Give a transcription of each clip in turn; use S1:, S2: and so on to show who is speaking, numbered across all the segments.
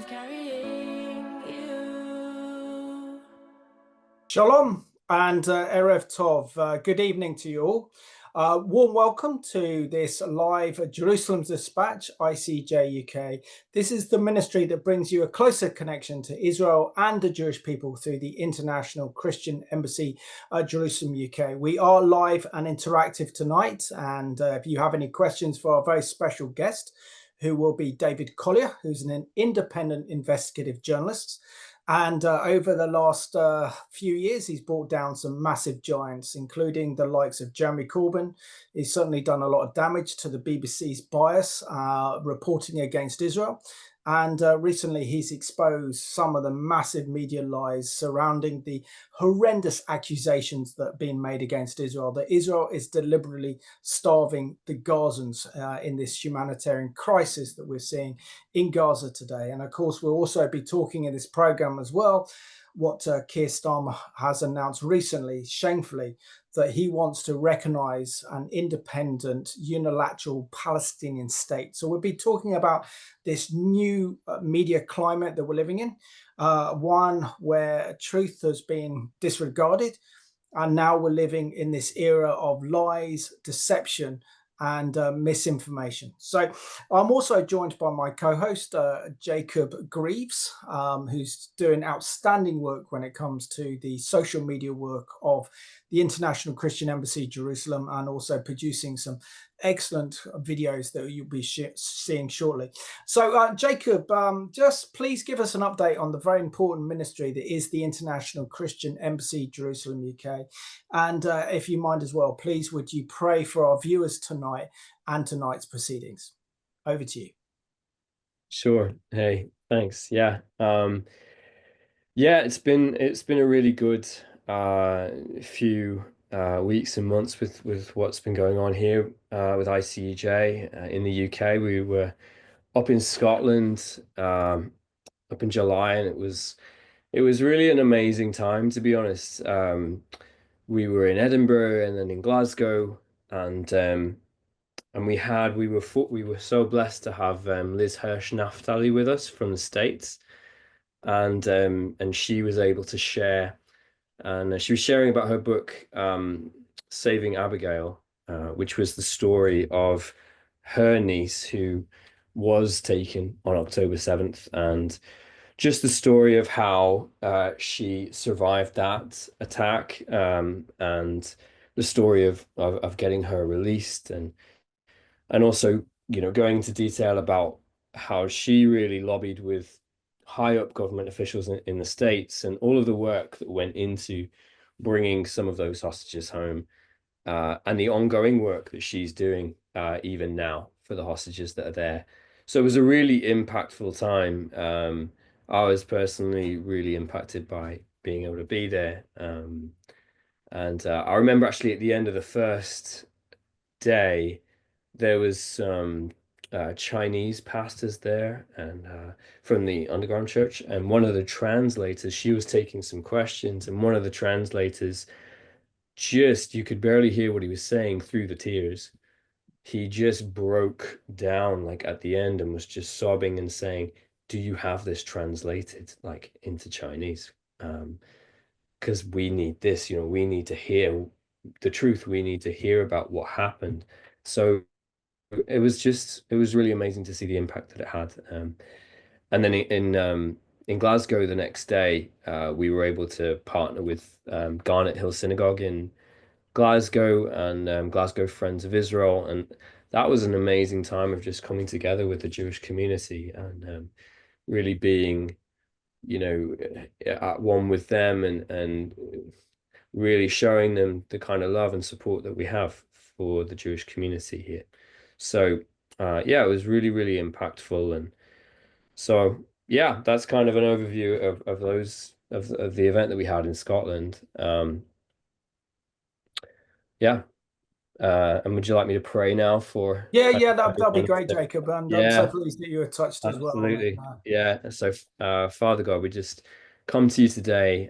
S1: carrying you.
S2: Shalom and Erev Tov. Good evening to you all. Warm welcome to this live Jerusalem's Dispatch, ICEJ UK. This is the ministry that brings you a closer connection to Israel and the Jewish people through the International Christian Embassy, Jerusalem UK. We are live and interactive tonight, and if you have any questions for our very special guest, who will be David Collier, who's an independent investigative journalist. And over the last few years, he's brought down some massive giants, including the likes of Jeremy Corbyn. He's certainly done a lot of damage to the BBC's bias, reporting against Israel. And recently, he's exposed some of the massive media lies surrounding the horrendous accusations that have been made against Israel, that Israel is deliberately starving the Gazans in this humanitarian crisis that we're seeing in Gaza today. And of course, we'll also be talking in this program as well what Keir Starmer has announced recently, shamefully, that he wants to recognize an independent, unilateral Palestinian state. So we'll be talking about this new media climate that we're living in, one where truth has been disregarded. And now we're living in this era of lies, deception, and misinformation. So I'm also joined by my co-host, Jacob Greaves, who's doing outstanding work when it comes to the social media work of the International Christian Embassy Jerusalem, and also producing some excellent videos that you'll be seeing shortly. So Jacob, just please give us an update on the very important ministry that is the International Christian Embassy Jerusalem UK. And if you mind as well, please would you pray for our viewers tonight and tonight's proceedings. Over to you.
S3: Sure. Hey, thanks. Yeah. Yeah, it's been a really good few weeks and months with what's been going on here with ICEJ in the UK. We were up in Scotland up in July, and it was really an amazing time, to be honest. We were in Edinburgh and then in Glasgow, and we were so blessed to have Liz Hirsch Naftali with us from the States, and she was able to share, and she was sharing about her book, Saving Abigail, which was the story of her niece who was taken on October 7th, and just the story of how she survived that attack, and the story of getting her released, and also, going into detail about how she really lobbied with high up government officials in the States, and all of the work that went into bringing some of those hostages home, and the ongoing work that she's doing even now for the hostages that are there. So it was a really impactful time. I was personally really impacted by being able to be there. And I remember actually at the end of the first day, there was some Chinese pastors there, and from the underground church, and one of the translators, she was taking some questions, and one of the translators, you could barely hear what he was saying through the tears. He just broke down like at the end and was just sobbing and saying, "Do you have this translated like into Chinese? Because we need this, we need to hear the truth. We need to hear about what happened." So it was really amazing to see the impact that it had. And then in Glasgow the next day, we were able to partner with Garnet Hill Synagogue in Glasgow, and Glasgow Friends of Israel, and that was an amazing time of just coming together with the Jewish community, and really being, at one with them, and really showing them the kind of love and support that we have for the Jewish community here. So yeah, it was really, really impactful. And so yeah, that's kind of an overview of the event that we had in Scotland. Yeah. And would you like me to pray now for
S2: Yeah, that'll be great, Jacob. And I'm so
S3: Yeah,
S2: pleased that you were touched as well.
S3: absolutely. Yeah. So Father God, we just come to you today.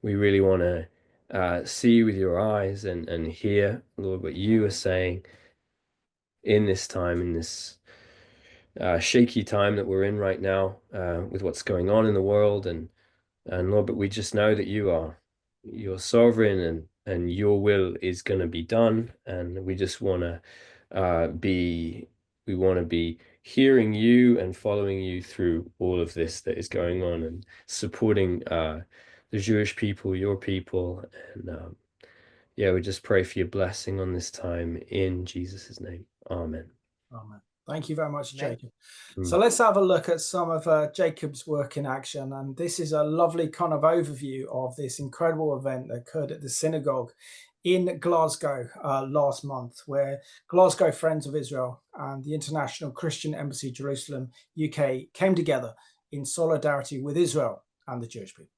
S3: We really want to see with your eyes, and hear, Lord, what you are saying in this time, in this shaky time that we're in right now with what's going on in the world, and Lord, but we just know that you're sovereign, and your will is going to be done, and we just want to be hearing you and following you through all of this that is going on, and supporting the Jewish people, your people, and yeah, we just pray for your blessing on this time in Jesus' name. Amen.
S2: Amen. Thank you very much, Jacob.
S3: Mm.
S2: So let's have a look at some of Jacob's work in action. And this is a lovely kind of overview of this incredible event that occurred at the synagogue in Glasgow last month, where Glasgow Friends of Israel and the International Christian Embassy Jerusalem UK came together in solidarity with Israel and the Jewish people.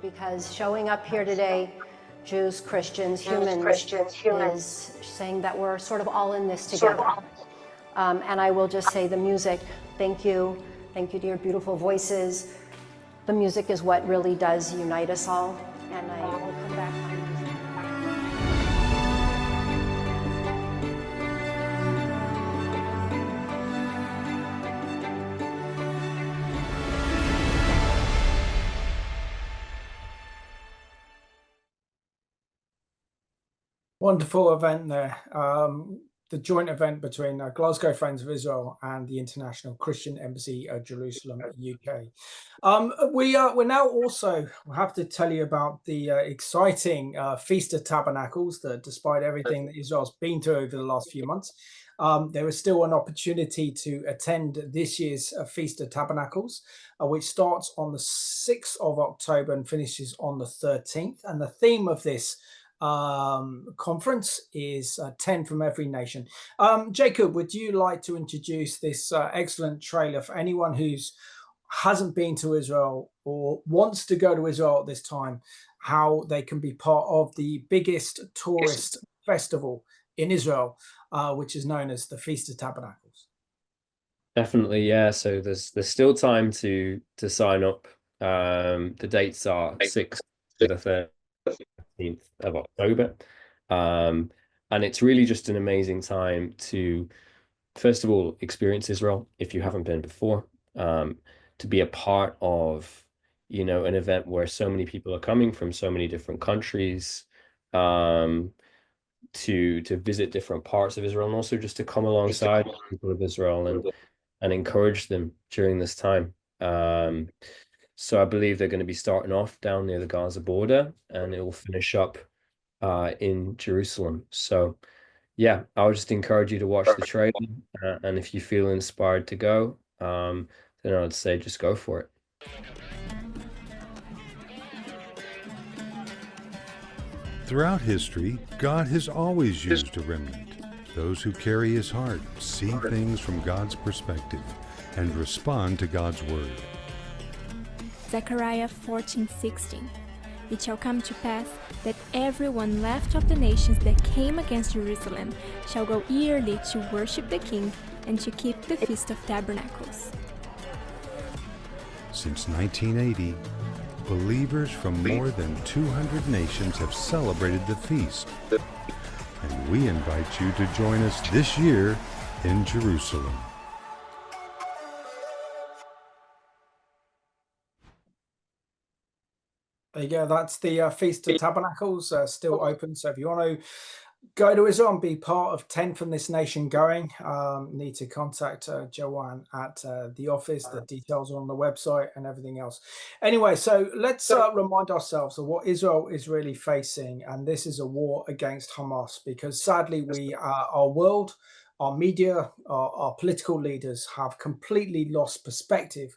S4: Because showing up here today, Jews, Christians, humans, is saying that we're sort of all in this together. And I will just say the music, thank you to your beautiful voices. The music is what really does unite us all, and I will come back on music.
S2: Wonderful event there. The joint event between Glasgow Friends of Israel and the International Christian Embassy Jerusalem UK. We're now also have to tell you about the exciting Feast of Tabernacles, that despite everything that Israel's been through over the last few months, there is still an opportunity to attend this year's Feast of Tabernacles, which starts on the 6th of October and finishes on the 13th. And the theme of this conference is 10 from every nation. Jacob, would you like to introduce this excellent trailer for anyone who's hasn't been to Israel or wants to go to Israel at this time, how they can be part of the biggest tourist festival in Israel, which is known as the Feast of Tabernacles?
S3: Definitely, yeah. So there's still time to sign up. The dates are 6th to the 13th of October. And it's really just an amazing time to, first of all, experience Israel if you haven't been before, to be a part of, an event where so many people are coming from so many different countries, to visit different parts of Israel, and also just to come alongside the people of Israel and encourage them during this time. So I believe they're going to be starting off down near the Gaza border, and it will finish up in Jerusalem. So yeah, I would just encourage you to watch the trailer, and if you feel inspired to go, then I would say just go for it.
S5: Throughout history, God has always used a remnant, those who carry his heart, see things from God's perspective, and respond to God's word.
S6: Zechariah 14:16. It shall come to pass that everyone left of the nations that came against Jerusalem shall go yearly to worship the King and to keep the Feast of Tabernacles.
S5: Since 1980, believers from more than 200 nations have celebrated the feast. And we invite you to join us this year in Jerusalem.
S2: There you go. That's the Feast of Tabernacles, still open. So if you want to go to Israel and be part of 10 from this nation going, need to contact Joanne at the office. The details are on the website and everything else. Anyway, so let's remind ourselves of what Israel is really facing. And this is a war against Hamas, because sadly, our world, our media, our political leaders have completely lost perspective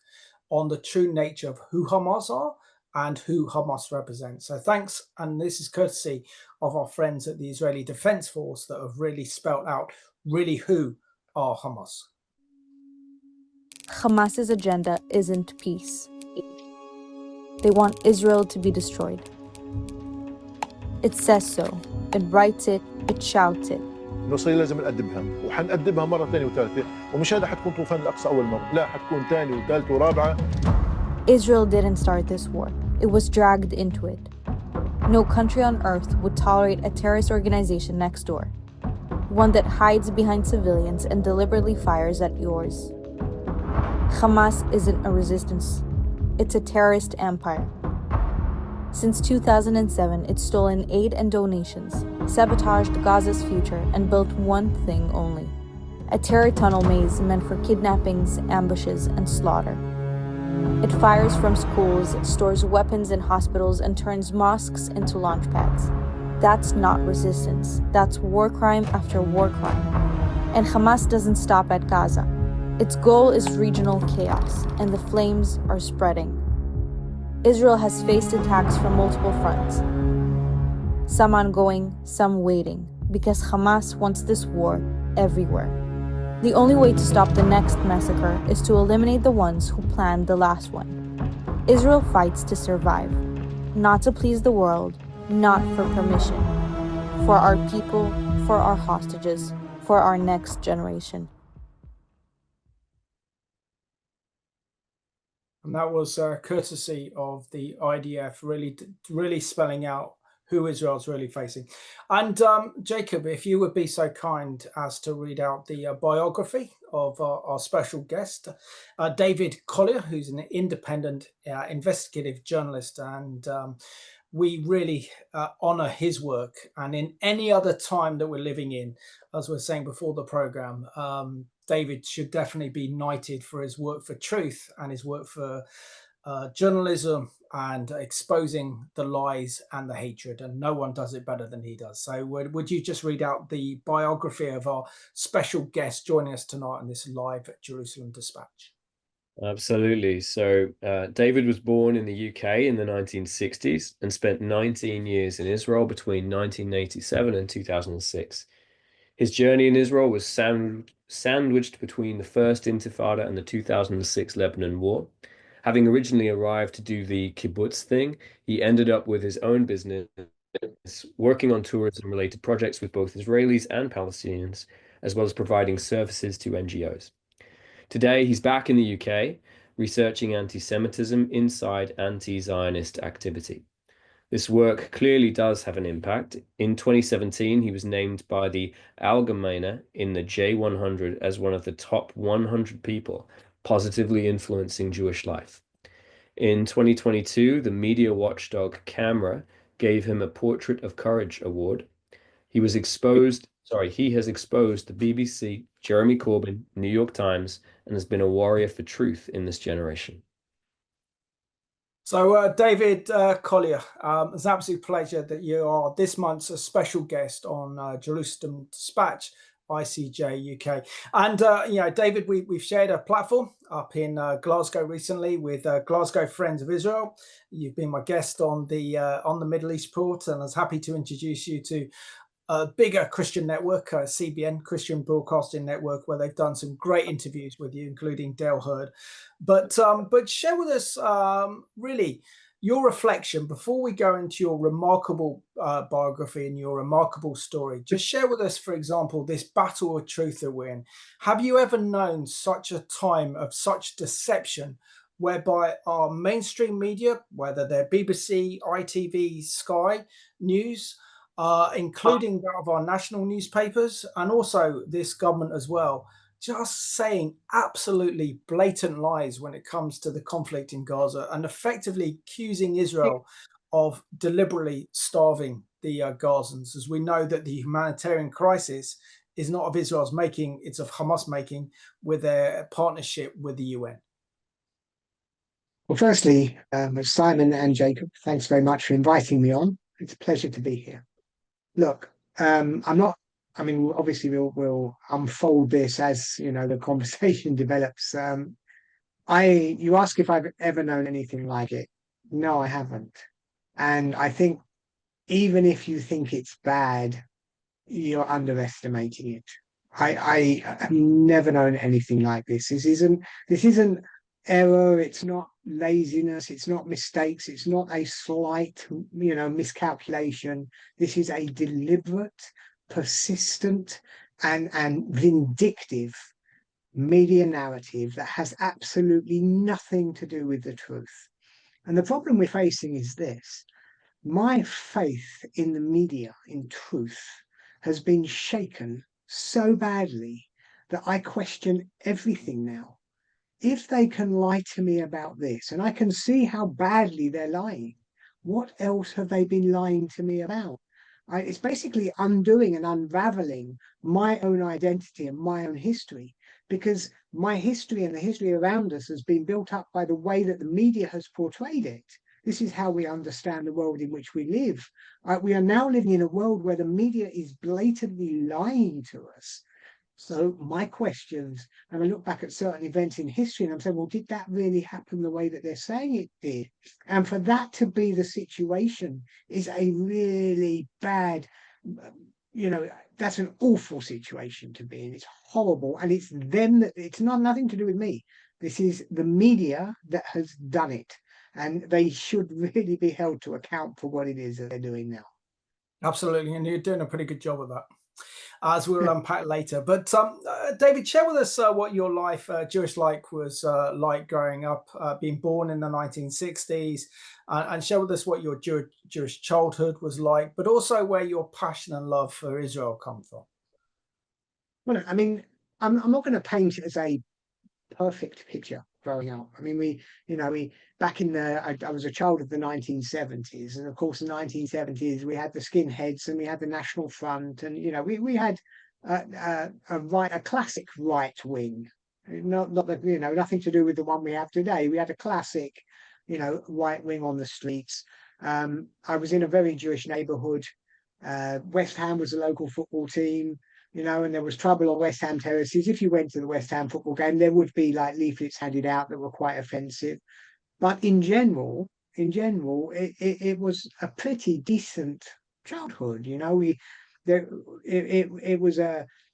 S2: on the true nature of who Hamas are and who Hamas represents. So thanks, and this is courtesy of our friends at the Israeli Defense Force that have really spelt out really who are Hamas.
S7: Hamas's agenda isn't peace. They want Israel to be destroyed. It says so. It writes it. It shouts it.
S8: المصريين لازم نقدمها وحنقدمها مرة ثانية وثالثة، ومش هذا حتكون طوفان الأقصى أول مرة، لا حتكون ثاني وثالث ورابعة.
S7: Israel didn't start this war. It was dragged into it. No country on earth would tolerate a terrorist organization next door, one that hides behind civilians and deliberately fires at yours. Hamas isn't a resistance. It's a terrorist empire. Since 2007, it's stolen aid and donations, sabotaged Gaza's future, and built one thing only: a terror tunnel maze meant for kidnappings, ambushes, and slaughter. It fires from schools, stores weapons in hospitals, and turns mosques into launch pads. That's not resistance. That's war crime after war crime. And Hamas doesn't stop at Gaza. Its goal is regional chaos, and the flames are spreading. Israel has faced attacks from multiple fronts, some ongoing, some waiting, because Hamas wants this war everywhere. The only way to stop the next massacre is to eliminate the ones who planned the last one. Israel fights to survive, not to please the world, not for permission. For our people, for our hostages, for our next generation.
S2: And that was courtesy of the IDF, really spelling out who Israel's really facing. And Jacob, if you would be so kind as to read out the biography of our special guest, David Collier, who's an independent investigative journalist, and we really honor his work. And in any other time that we're living in, as we were saying before the program, David should definitely be knighted for his work for truth and his work for journalism and exposing the lies and the hatred, and no one does it better than he does. So would you just read out the biography of our special guest joining us tonight on this live Jerusalem Dispatch?
S3: Absolutely. So David was born in the UK in the 1960s and spent 19 years in Israel between 1987 and 2006. His journey in Israel was sandwiched between the First Intifada and the 2006 Lebanon War. Having originally arrived to do the kibbutz thing, he ended up with his own business, working on tourism-related projects with both Israelis and Palestinians, as well as providing services to NGOs. Today, he's back in the UK, researching anti-Semitism inside anti-Zionist activity. This work clearly does have an impact. In 2017, he was named by the Allgemeine in the J100 as one of the top 100 people positively influencing Jewish life. In 2022, the media watchdog Camera gave him a Portrait of Courage award. He has exposed the BBC, Jeremy Corbyn, New York Times, and has been a warrior for truth in this generation.
S2: So, David Collier, it's an absolute pleasure that you are this month's a special guest on Jerusalem Dispatch, ICEJ UK. And, David, we've shared a platform up in Glasgow recently with Glasgow Friends of Israel. You've been my guest on the Middle East Report, and I was happy to introduce you to a bigger Christian network, CBN, Christian Broadcasting Network, where they've done some great interviews with you, including Dale Hurd. But share with us, really, your reflection before we go into your remarkable biography and your remarkable story. Just share with us, for example, this battle of truth that we're in. Have you ever known such a time of such deception whereby our mainstream media, whether they're BBC, ITV, Sky News, including that of our national newspapers, and also this government as well, just saying absolutely blatant lies when it comes to the conflict in Gaza and effectively accusing Israel of deliberately starving the Gazans, as we know that the humanitarian crisis is not of Israel's making, it's of Hamas making with their partnership with the UN?
S9: Well, firstly, Simon and Jacob, thanks very much for inviting me on. It's a pleasure to be here. Look, obviously we'll unfold this as, the conversation develops. You ask if I've ever known anything like it. No, I haven't. And I think even if you think it's bad, you're underestimating it. I have never known anything like this. This isn't error, it's not laziness, it's not mistakes, it's not a slight, miscalculation. This is a deliberate, persistent, and vindictive media narrative that has absolutely nothing to do with the truth. And the problem we're facing is this. My faith in the media, in truth, has been shaken so badly that I question everything now. If they can lie to me about this, and I can see how badly they're lying, what else have they been lying to me about? It's basically undoing and unraveling my own identity and my own history, because my history and the history around us has been built up by the way that the media has portrayed it. This is how we understand the world in which we live. We are now living in a world where the media is blatantly lying to us. So my questions, and I look back at certain events in history and I'm saying, well, did that really happen the way that they're saying it did? And for that to be the situation is a really bad, that's an awful situation to be in. It's horrible. And it's them it's nothing to do with me. This is the media that has done it. And they should really be held to account for what it is that they're doing now.
S2: Absolutely. And you're doing a pretty good job of that, as we'll unpack later. But David, share with us what your life, Jewish life, was like growing up, being born in the 1960s, and share with us what your Jewish childhood was like, but also where your passion and love for Israel come from.
S9: Well, I'm not going to paint it as a perfect picture growing up. I was a child of the 1970s, and of course in the 1970s we had the skinheads and we had the National Front, and we had a classic right wing, not that nothing to do with the one we have today. We had a classic right wing on the streets. I was in a very Jewish neighborhood. West Ham was a local football team. And there was trouble on West Ham terraces. If you went to the West Ham football game, there would be like leaflets handed out that were quite offensive. But in general, it was a pretty decent childhood. It was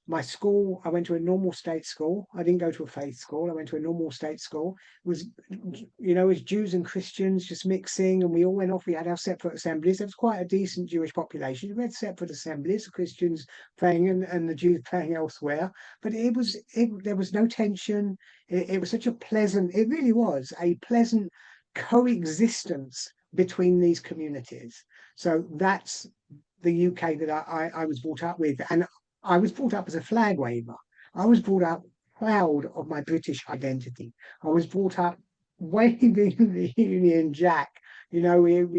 S9: my school. I went to a normal state school. I didn't go to a faith school. I went to a normal state school. It was, it was Jews and Christians just mixing, and we all went off. We had our separate assemblies. There was quite a decent Jewish population. We had separate assemblies, the Christians playing and the Jews playing elsewhere. But there was no tension. It was such a pleasant. It really was a pleasant coexistence between these communities. So that's the UK that I was brought up with, and I was brought up as a flag waver. I was brought up proud of my British identity. I was brought up waving the Union Jack. We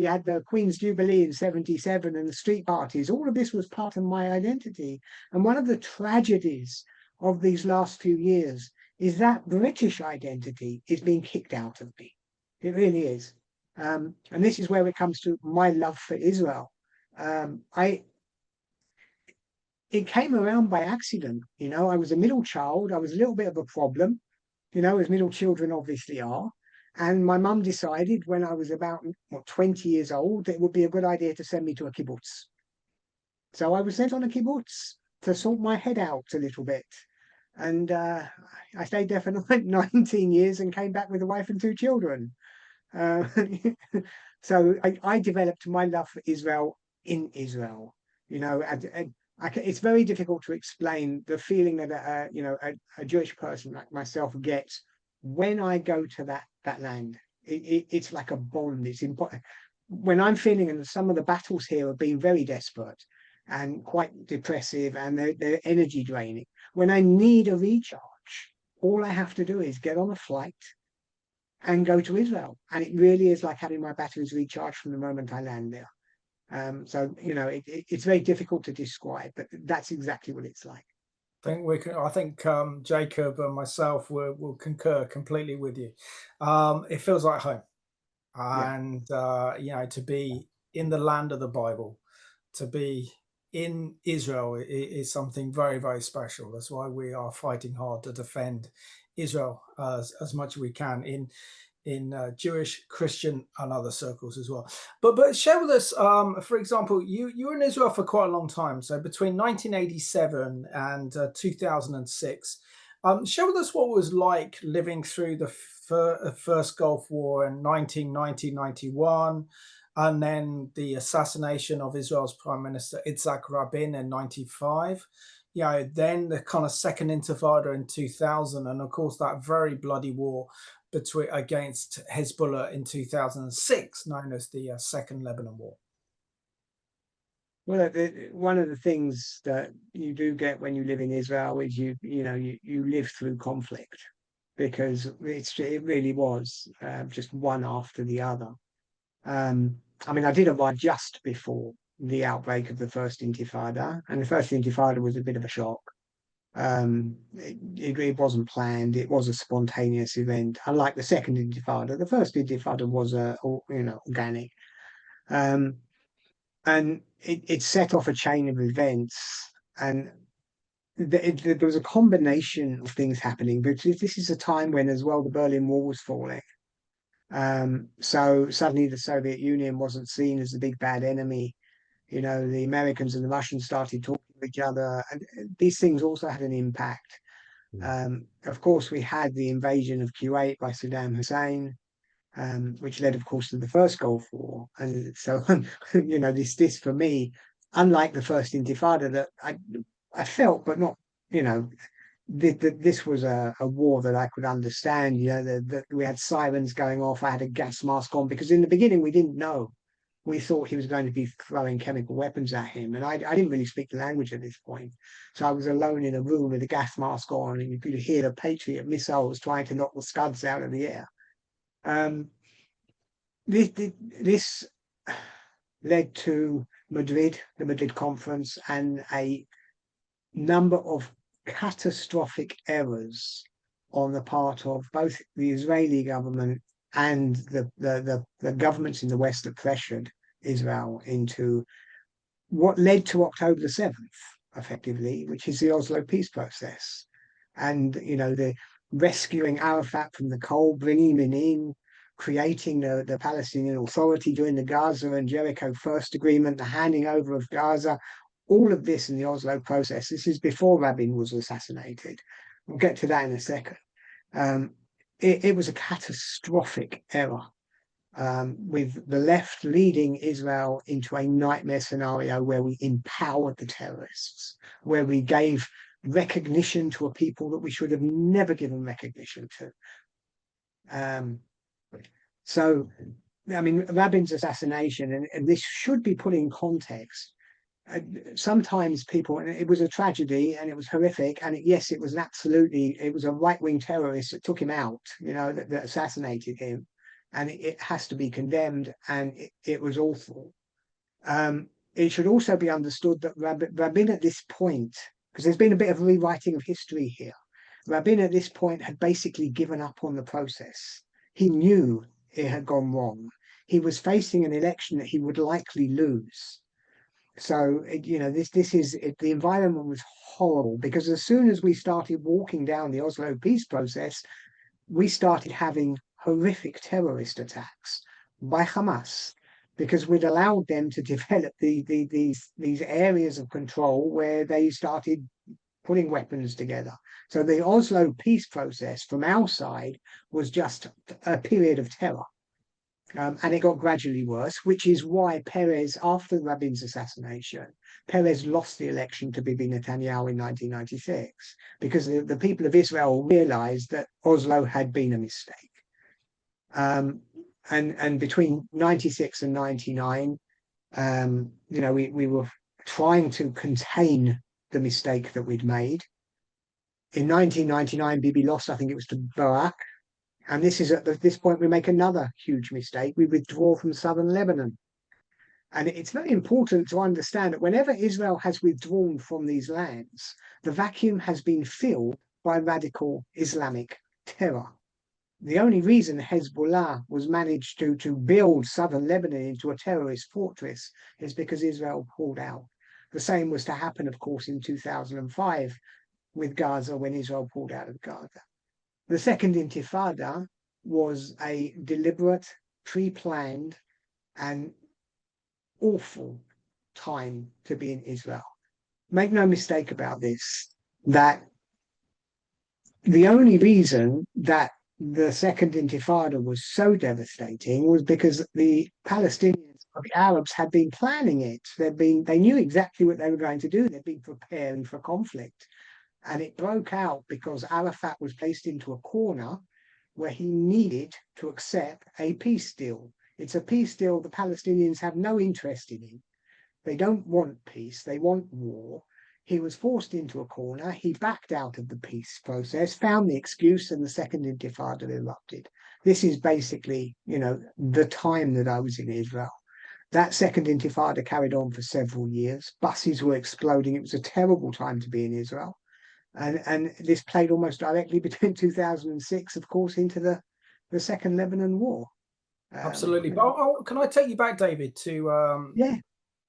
S9: had the Queen's Jubilee in '77 and the street parties. All of this was part of my identity. And one of the tragedies of these last few years is that British identity is being kicked out of me. It really is. And this is where it comes to my love for Israel. It came around by accident. I was a middle child. I was a little bit of a problem, as middle children obviously are. And my mum decided when I was about 20 years old that it would be a good idea to send me to a kibbutz. So I was sent on a kibbutz to sort my head out a little bit. And I stayed there for 19 years and came back with a wife and 2 children. So I developed my love for Israel in Israel. You know, it's very difficult to explain the feeling that a Jewish person like myself gets when I go to that land. It's like a bond. It's important. When I'm feeling, and some of the battles here have been very desperate and quite depressive, and they're energy draining. When I need a recharge, all I have to do is get on a flight and go to Israel. And it really is like having my batteries recharged from the moment I land there. So, you know, it's very difficult to describe, but that's exactly what it's like.
S2: I think Jacob and myself will concur completely with you. It feels like home. And, you know, to be in the land of the Bible, to be in Israel is something very, very special. That's why we are fighting hard to defend Israel as much as we can in Jewish, Christian, and other circles as well. But share with us, for example, you were in Israel for quite a long time. So between 1987 and 2006, share with us what it was like living through the first Gulf War in 1990-91, and then the assassination of Israel's Prime Minister Yitzhak Rabin in 95. You know, then the kind of Second Intifada in 2000, and of course that very bloody war against Hezbollah in 2006, known as the Second Lebanon War.
S9: Well, one of the things that you do get when you live in Israel is you live through conflict, because it really was just one after the other. I mean, I did arrive just before the outbreak of the First Intifada, and the First Intifada was a bit of a shock. It wasn't planned. It was a spontaneous event. Unlike the Second Intifada, the First Intifada was organic, and it set off a chain of events, and there was a combination of things happening. But this is a time when, as well, the Berlin Wall was falling. So suddenly the Soviet Union wasn't seen as the big bad enemy. You know, the Americans and the Russians started talking to each other, and these things also had an impact. Of course, we had the invasion of Kuwait by Saddam Hussein, which led, of course, to the first Gulf War. And so, you know, this for me, unlike the First Intifada, that I felt, but not, you know, this was a war that I could understand. You know, that we had sirens going off. I had a gas mask on, because in the beginning we didn't know. We thought he was going to be throwing chemical weapons at him. And I didn't really speak the language at this point. So I was alone in a room with a gas mask on, and you could hear the Patriot missiles trying to knock the Scuds out of the air. This led to Madrid, the Madrid conference, and a number of catastrophic errors on the part of both the Israeli government and the governments in the West that pressured Israel into what led to October the 7th, effectively, which is the Oslo peace process. And, you know, the rescuing Arafat from the cold, bringing him in, creating the Palestinian Authority, doing the Gaza and Jericho First Agreement, the handing over of Gaza, all of this in the Oslo process. This is before Rabin was assassinated. We'll get to that in a second. It was a catastrophic error, with the left leading Israel into a nightmare scenario where we empowered the terrorists, where we gave recognition to a people that we should have never given recognition to. So, I mean, Rabin's assassination, and this should be put in context. Sometimes people, and it was a tragedy and it was horrific, and yes, it was it was a right-wing terrorist that took him out, you know, that assassinated him, and it has to be condemned, and it was awful. It should also be understood that Rabin at this point, because there's been a bit of rewriting of history here, Rabin at this point had basically given up on the process. He knew it had gone wrong. He was facing an election that he would likely lose. So, you know, the environment was horrible, because as soon as we started walking down the Oslo peace process, we started having horrific terrorist attacks by Hamas, because we'd allowed them to develop these areas of control where they started putting weapons together. So the Oslo peace process from our side was just a period of terror. And it got gradually worse, which is why Perez, after Rabin's assassination, Perez lost the election to Bibi Netanyahu in 1996, because the people of Israel realized that Oslo had been a mistake. And between 96 and 99, we were trying to contain the mistake that we'd made. In 1999, Bibi lost, I think it was to Barak. And this is at this point, we make another huge mistake. We withdraw from southern Lebanon. And it's very important to understand that whenever Israel has withdrawn from these lands, the vacuum has been filled by radical Islamic terror. The only reason Hezbollah was managed to build southern Lebanon into a terrorist fortress is because Israel pulled out. The same was to happen, of course, in 2005 with Gaza, when Israel pulled out of Gaza. The Second Intifada was a deliberate, pre-planned, and awful time to be in Israel. Make no mistake about this, that the only reason that the Second Intifada was so devastating was because the Palestinians or the Arabs had been planning it. They knew exactly what they were going to do. They'd been preparing for conflict. And it broke out because Arafat was placed into a corner where he needed to accept a peace deal. It's a peace deal the Palestinians have no interest in. They don't want peace, they want war. He was forced into a corner, he backed out of the peace process, found the excuse, and the Second Intifada erupted. This is basically, the time that I was in Israel. That Second Intifada carried on for several years. Buses were exploding. It was a terrible time to be in Israel. And this played almost directly between 2006, of course, into the Second Lebanon War.
S2: Absolutely. But can I take you back, David, to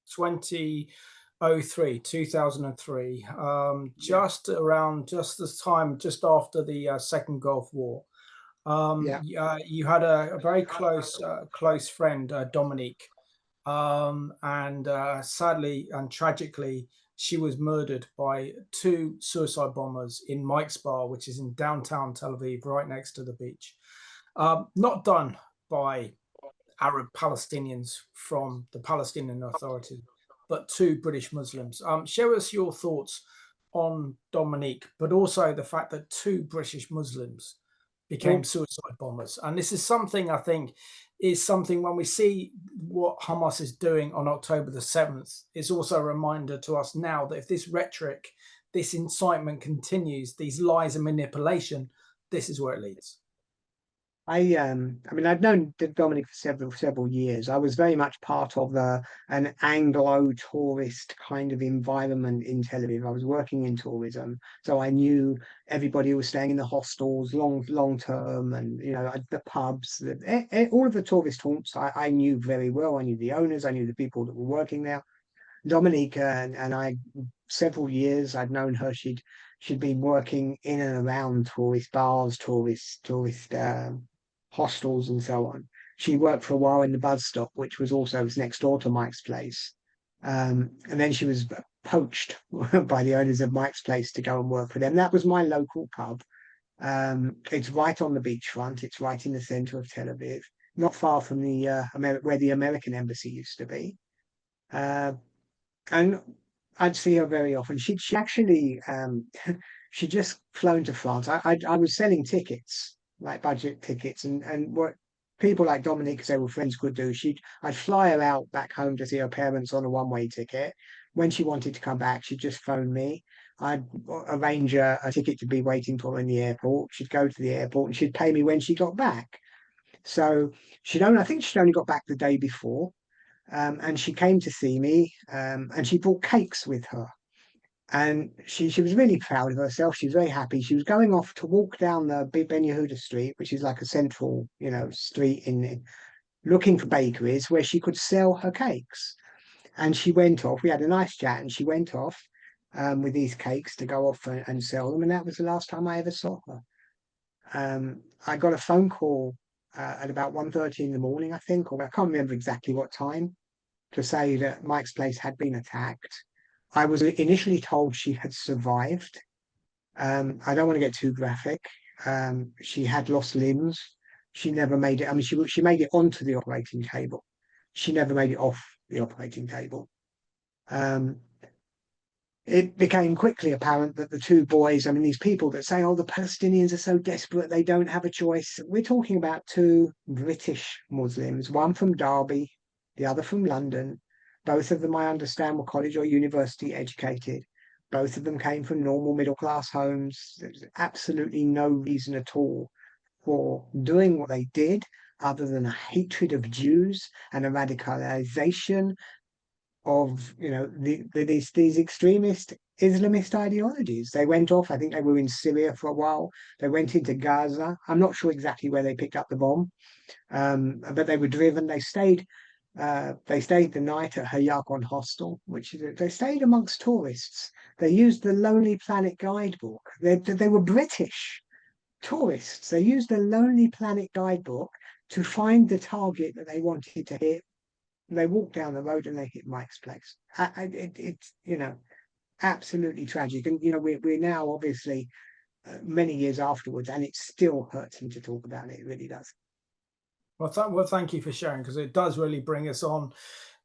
S2: 2003, just this time, just after the Second Gulf War. You had a very close friend, Dominique, and sadly and tragically, she was murdered by two suicide bombers in Mike's Bar, which is in downtown Tel Aviv, right next to the beach. Not done by Arab Palestinians from the Palestinian Authority, but two British Muslims. Share us your thoughts on Dominique, but also the fact that two British Muslims became suicide bombers. And this is something, I think, when we see what Hamas is doing on October the 7th, it's also a reminder to us now that if this rhetoric, this incitement continues, these lies and manipulation, this is where it leads.
S9: I've known Dominic for several years. I was very much part of an Anglo tourist kind of environment in Tel Aviv. I was working in tourism, so I knew everybody who was staying in the hostels long term, and the pubs, all of the tourist haunts. I knew very well. I knew the owners. I knew the people that were working there. Dominique and I, several years I'd known her. She'd been working in and around tourist bars, tourist hostels and so on. She worked for a while in the bus stop, which was next door to Mike's place. And then she was poached by the owners of Mike's place to go and work for them. That was my local pub. It's right on the beachfront. It's right in the center of Tel Aviv, not far from where the American embassy used to be. And I'd see her very often. She actually, she just flown to France. I was selling tickets, like budget tickets, and what people like Dominique, because they were friends, could do. I'd fly her out back home to see her parents on a one-way ticket. When she wanted to come back, she'd just phone me. I'd arrange a ticket to be waiting for her in the airport. She'd go to the airport and she'd pay me when she got back. So I think she'd only got back the day before. And she came to see me, and she brought cakes with her. And she was really proud of herself. She was very happy. She was going off to walk down the Ben Yehuda street, which is like a central, street looking for bakeries where she could sell her cakes. And she went off. We had a nice chat, and she went off with these cakes to go off and sell them. And that was the last time I ever saw her. I got a phone call at about 1:30 in the morning, I think, or I can't remember exactly what time, to say that Mike's place had been attacked. I was initially told she had survived. I don't want to get too graphic. She had lost limbs. She never made it. I mean, she made it onto the operating table. She never made it off the operating table. It became quickly apparent that the two boys, I mean, these people that say, oh, the Palestinians are so desperate, they don't have a choice. We're talking about two British Muslims, one from Derby, the other from London. Both of them, I understand, were college or university educated. Both of them came from normal middle-class homes. There's absolutely no reason at all for doing what they did, other than a hatred of Jews and a radicalization of, you know, these extremist Islamist ideologies. They went off. I think they were in Syria for a while. They went into Gaza. I'm not sure exactly where they picked up the bomb, but they were driven. They stayed the night at Hayakon Hostel, which is they stayed amongst tourists. They used the Lonely Planet guidebook. They were British tourists. They used the Lonely Planet guidebook to find the target that they wanted to hit. They walked down the road and they hit Mike's place. It's, you know, absolutely tragic. And, you know, we're now obviously many years afterwards, and it still hurts me to talk about it. It really does.
S2: Well, thank you for sharing, because it does really bring us on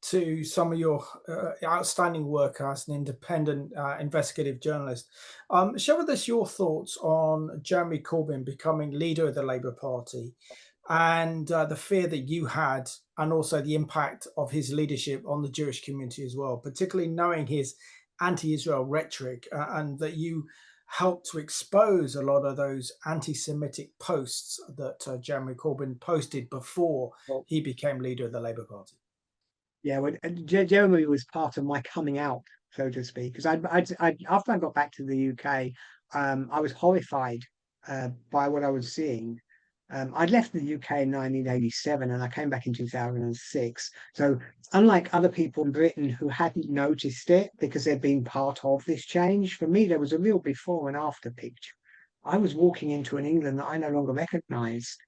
S2: to some of your outstanding work as an independent investigative journalist. Share with us your thoughts on Jeremy Corbyn becoming leader of the Labour Party, and the fear that you had, and also the impact of his leadership on the Jewish community as well, particularly knowing his anti-Israel rhetoric, and that you helped to expose a lot of those anti-Semitic posts that Jeremy Corbyn posted before he became leader of the Labour Party.
S9: Yeah, well, Jeremy was part of my coming out, so to speak, because after I got back to the UK, I was horrified by what I was seeing. I'd left the UK in 1987 and I came back in 2006. So unlike other people in Britain who hadn't noticed it because they'd been part of this change, for me, there was a real before and after picture. I was walking into an England that I no longer recognised.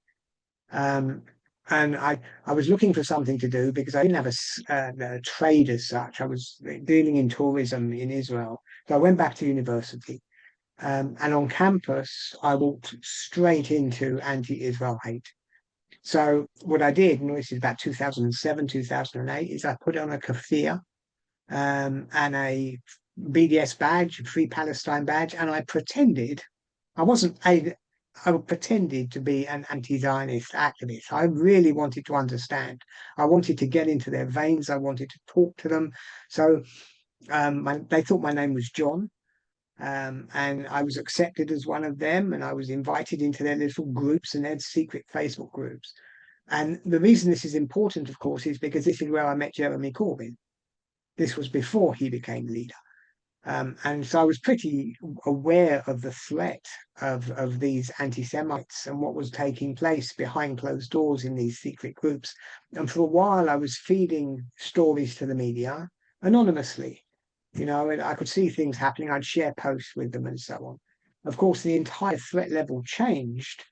S9: And I was looking for something to do because I didn't have a trade as such. I was dealing in tourism in Israel. So I went back to university. And on campus, I walked straight into anti-Israel hate. So what I did, and this is about 2007, 2008, is I put on a keffiyeh and a BDS badge, a Free Palestine badge, and I pretended I pretended to be an anti-Zionist activist. I really wanted to understand. I wanted to get into their veins. I wanted to talk to them. So they thought my name was John. And I was accepted as one of them, and I was invited into their little groups and their secret Facebook groups. And the reason this is important, of course, is because this is where I met Jeremy Corbyn. This was before he became leader. And so I was pretty aware of the threat of these anti-Semites and what was taking place behind closed doors in these secret groups. And for a while, I was feeding stories to the media anonymously. You know, and I could see things happening. I'd share posts with them and so on. Of course, the entire threat level changed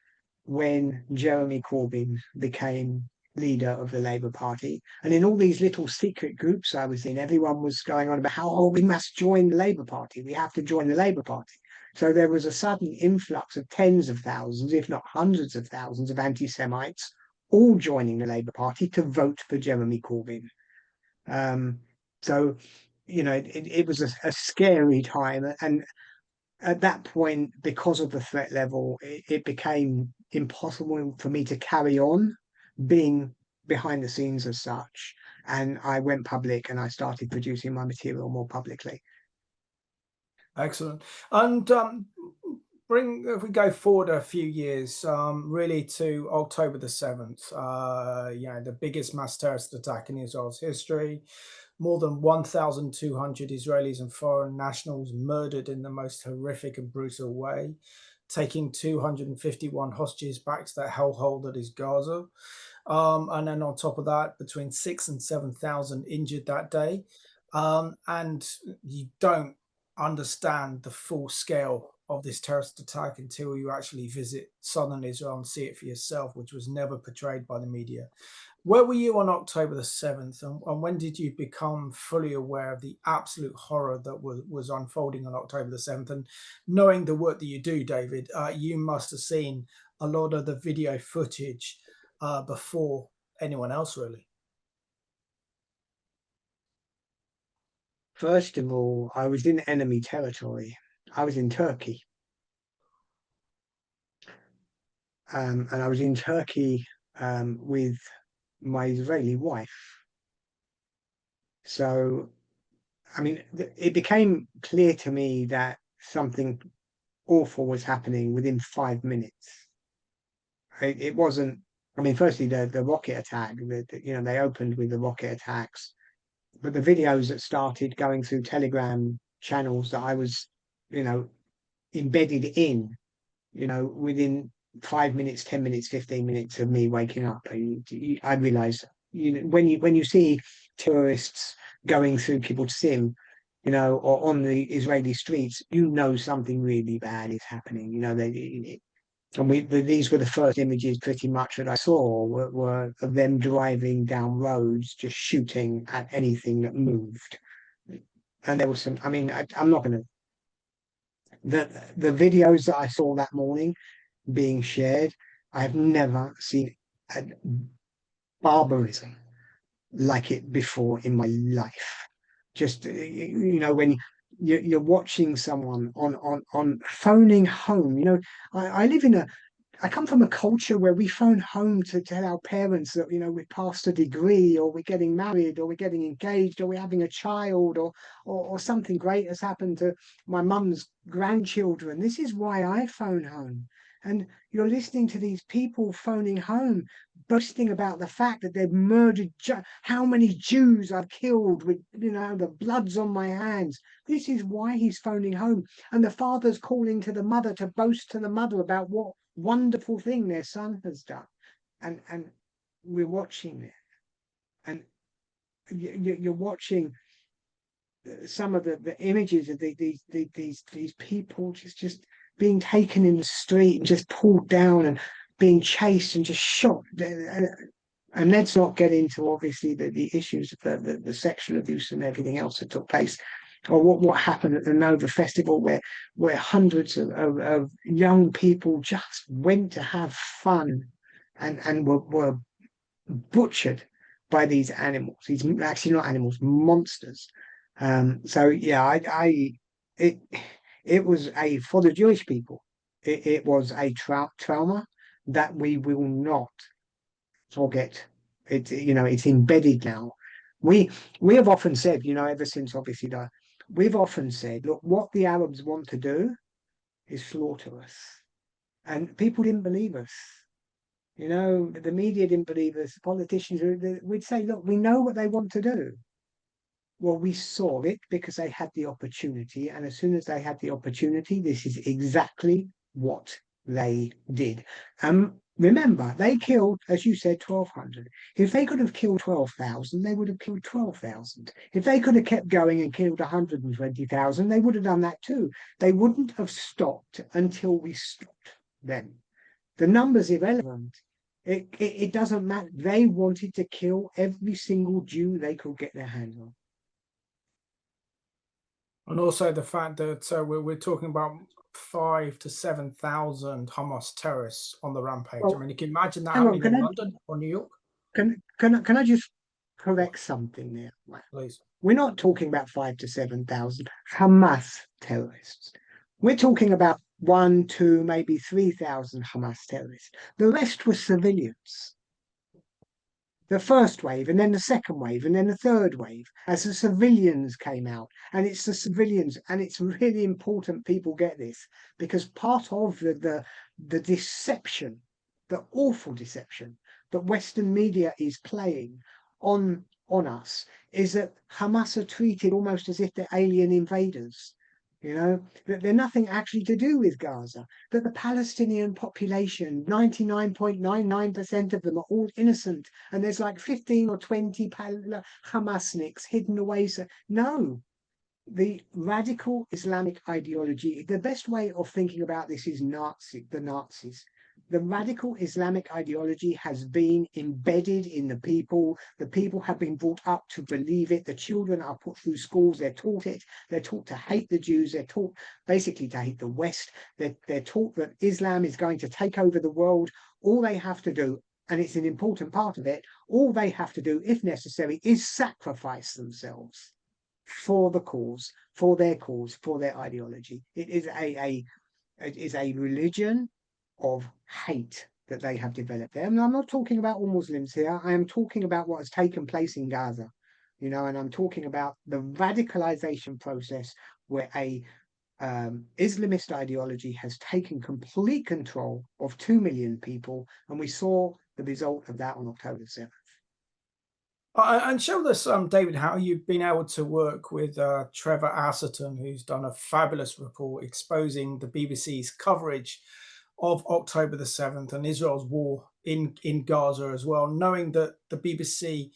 S9: when Jeremy Corbyn became leader of the Labour Party. And in all these little secret groups I was in, everyone was going on about how, oh, we must join the Labour Party. We have to join the Labour Party. So there was a sudden influx of tens of thousands, if not hundreds of thousands of anti-Semites, all joining the Labour Party to vote for Jeremy Corbyn. So, you know, it was a scary time. And at that point, because of the threat level, it became impossible for me to carry on being behind the scenes as such. And I went public and I started producing my material more publicly.
S2: Excellent. And if we go forward a few years, really to October the 7th, the biggest mass terrorist attack in Israel's history. More than 1,200 Israelis and foreign nationals murdered in the most horrific and brutal way, taking 251 hostages back to that hellhole that is Gaza. And then on top of that, between 6,000 and 7,000 injured that day. And you don't understand the full scale of this terrorist attack until you actually visit southern Israel and see it for yourself, which was never portrayed by the media. Where were you on October the 7th, and when did you become fully aware of the absolute horror that was unfolding on October the 7th? And knowing the work that you do, David, you must have seen a lot of the video footage before anyone else, really?
S9: First of all, I was in enemy territory. I was in Turkey. And I was in Turkey with my Israeli wife. So, I mean, it became clear to me that something awful was happening within 5 minutes. It wasn't, I mean, firstly, the rocket attack, they opened with the rocket attacks, but the videos that started going through Telegram channels that I was, embedded in, within 5 minutes, 10 minutes, 15 minutes of me waking up, I realized, when you see terrorists going through Kibbutz Sim, or on the Israeli streets, something really bad is happening. These were the first images pretty much that I saw were of them driving down roads, just shooting at anything that moved. And there was some, I mean, I'm not going to, the videos that I saw that morning being shared, I have never seen a barbarism like it before in my life. Just, when you're watching someone on phoning home, I come from a culture where we phone home to tell our parents that, we've passed a degree, or we're getting married, or we're getting engaged, or we're having a child, or something great has happened to my mum's grandchildren. This is why I phone home. And you're listening to these people phoning home, boasting about the fact that they've murdered, how many Jews I've killed with, the blood's on my hands. This is why he's phoning home. And the father's calling to the mother to boast to the mother about what wonderful thing their son has done. And we're watching it. And you're watching some of the images of these people just being taken in the street and just pulled down and being chased and just shot. And let's not get into, obviously, the issues of the sexual abuse and everything else that took place, or what happened at the Nova Festival, where hundreds of young people just went to have fun and were butchered by these animals. These actually not animals, monsters. So yeah, it was for the Jewish people, it was a trauma that we will not forget. It's embedded now. We have often said, ever since obviously we've often said, look, what the Arabs want to do is slaughter us, and people didn't believe us. The media didn't believe us. Politicians, we'd say, look, we know what they want to do. Well, we saw it because they had the opportunity, and as soon as they had the opportunity, this is exactly what they did. Remember, they killed, as you said, 1,200. If they could have killed 12,000, they would have killed 12,000. If they could have kept going and killed 120,000, they would have done that too. They wouldn't have stopped until we stopped them. The number's irrelevant. It doesn't matter. They wanted to kill every single Jew they could get their hands on.
S2: And also the fact that we're talking about 5,000 to 7,000 Hamas terrorists on the rampage.
S9: Well,
S2: I mean, you can imagine that happening in London or New York.
S9: Can I just correct something there?
S2: Please.
S9: We're not talking about 5,000 to 7,000 Hamas terrorists. We're talking about 1,000, 2,000, maybe 3,000 Hamas terrorists. The rest were civilians. The first wave, and then the second wave, and then the third wave, as the civilians came out. And it's the civilians, and it's really important people get this, because part of the deception, the awful deception that Western media is playing on us, is that Hamas are treated almost as if they're alien invaders. That they're nothing actually to do with Gaza, that the Palestinian population, 99.99% of them are all innocent, and there's like 15 or 20 Hamasniks hidden away. So, no, the radical Islamic ideology, the best way of thinking about this is the Nazis. the radical Islamic ideology has been embedded in the people. The people have been brought up to believe it. The children are put through schools. They're taught it. They're taught to hate the Jews. They're taught basically to hate the West. They're taught that Islam is going to take over the world. All they have to do, and it's an important part of it, all they have to do, if necessary, is sacrifice themselves for the cause, for their ideology. It is a religion of hate that they have developed there. And I'm not talking about all Muslims here. I am talking about what has taken place in Gaza, you know, and I'm talking about the radicalization process where a Islamist ideology has taken complete control of 2 million people. And we saw the result of that on October 7th.
S2: And show us, David, how you've been able to work with Trevor Asserton, who's done a fabulous report exposing the BBC's coverage of October the 7th and Israel's war in Gaza as well, knowing that the BBC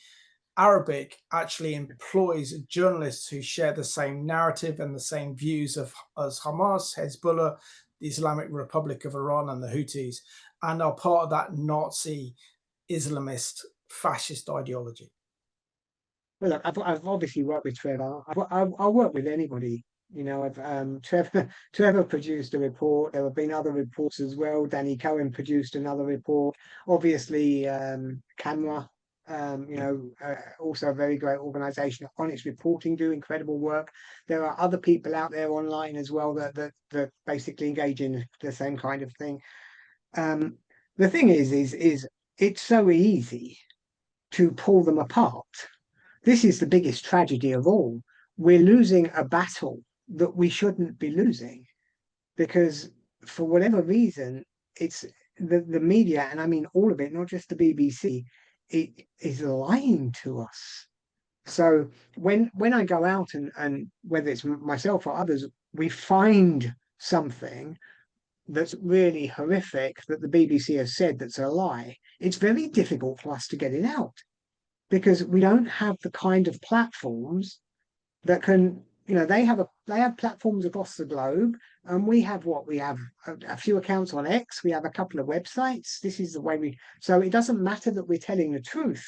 S2: Arabic actually employs journalists who share the same narrative and the same views as Hamas, Hezbollah, the Islamic Republic of Iran and the Houthis, and are part of that Nazi Islamist fascist ideology.
S9: Well, look, I've obviously worked with Trevor. I'll work with anybody. You know, Trevor produced a report. There have been other reports as well. Danny Cohen produced another report. Obviously, Camera, also a very great organisation on its reporting, do incredible work. There are other people out there online as well that basically engage in the same kind of thing. The thing is it's so easy to pull them apart. This is the biggest tragedy of all. We're losing a battle that we shouldn't be losing because for whatever reason, it's the media, and I mean all of it, not just the BBC, it is lying to us. So when I go out and whether it's myself or others, we find something that's really horrific that the BBC has said that's a lie, it's very difficult for us to get it out, because we don't have the kind of platforms that can, you know, they have platforms across the globe, and we have a few accounts on X, we have a couple of websites. This is the way so it doesn't matter that we're telling the truth.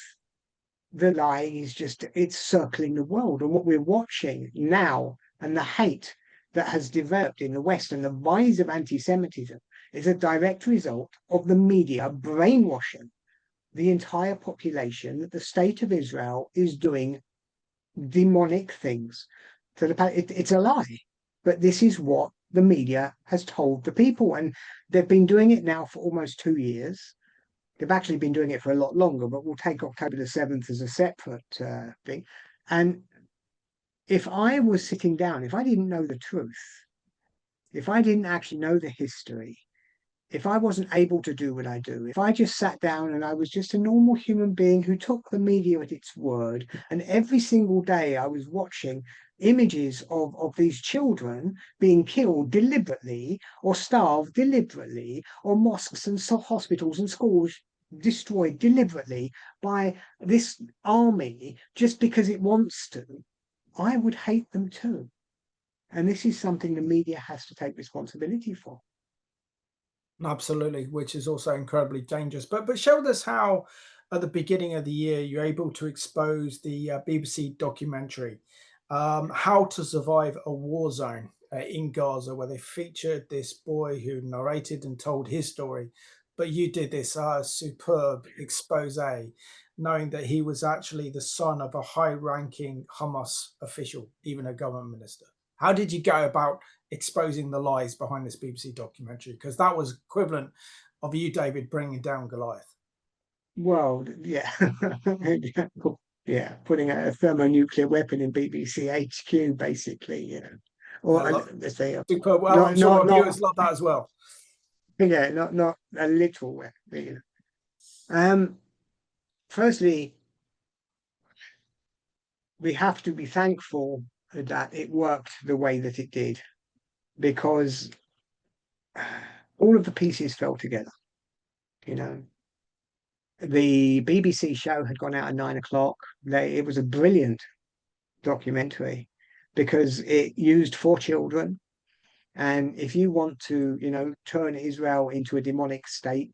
S9: The lying is it's circling the world. And what we're watching now, and the hate that has developed in the West and the rise of anti-Semitism, is a direct result of the media brainwashing the entire population that the state of Israel is doing demonic things. So it's a lie, but this is what the media has told the people, and they've been doing it now for almost 2 years. They've actually been doing it for a lot longer, but we'll take October the 7th as a separate thing. And if I was sitting down, if I didn't know the truth, if I didn't actually know the history, if I wasn't able to do what I do, if I just sat down and I was just a normal human being who took the media at its word, and every single day I was watching images of these children being killed deliberately or starved deliberately, or mosques and hospitals and schools destroyed deliberately by this army just because it wants to, I would hate them too. And this is something the media has to take responsibility for.
S2: Absolutely, which is also incredibly dangerous. But show us how, at the beginning of the year, you're able to expose the BBC documentary, How to Survive a War Zone in Gaza, where they featured this boy who narrated and told his story. But you did this superb expose, knowing that he was actually the son of a high-ranking Hamas official, even a government minister. How did you go about exposing the lies behind this BBC documentary? Because that was equivalent of you, David, bringing down Goliath.
S9: Well, yeah. Yeah, putting a thermonuclear weapon in BBC HQ, basically, you know. Or let's say,
S2: superb. Well, I'm sure our viewers love that as well.
S9: Yeah, not a literal weapon. You know. Firstly, we have to be thankful that it worked the way that it did, because all of the pieces fell together. You know, the BBC show had gone out at 9 o'clock. It was a brilliant documentary because it used 4 children. And if you want to, you know, turn Israel into a demonic state,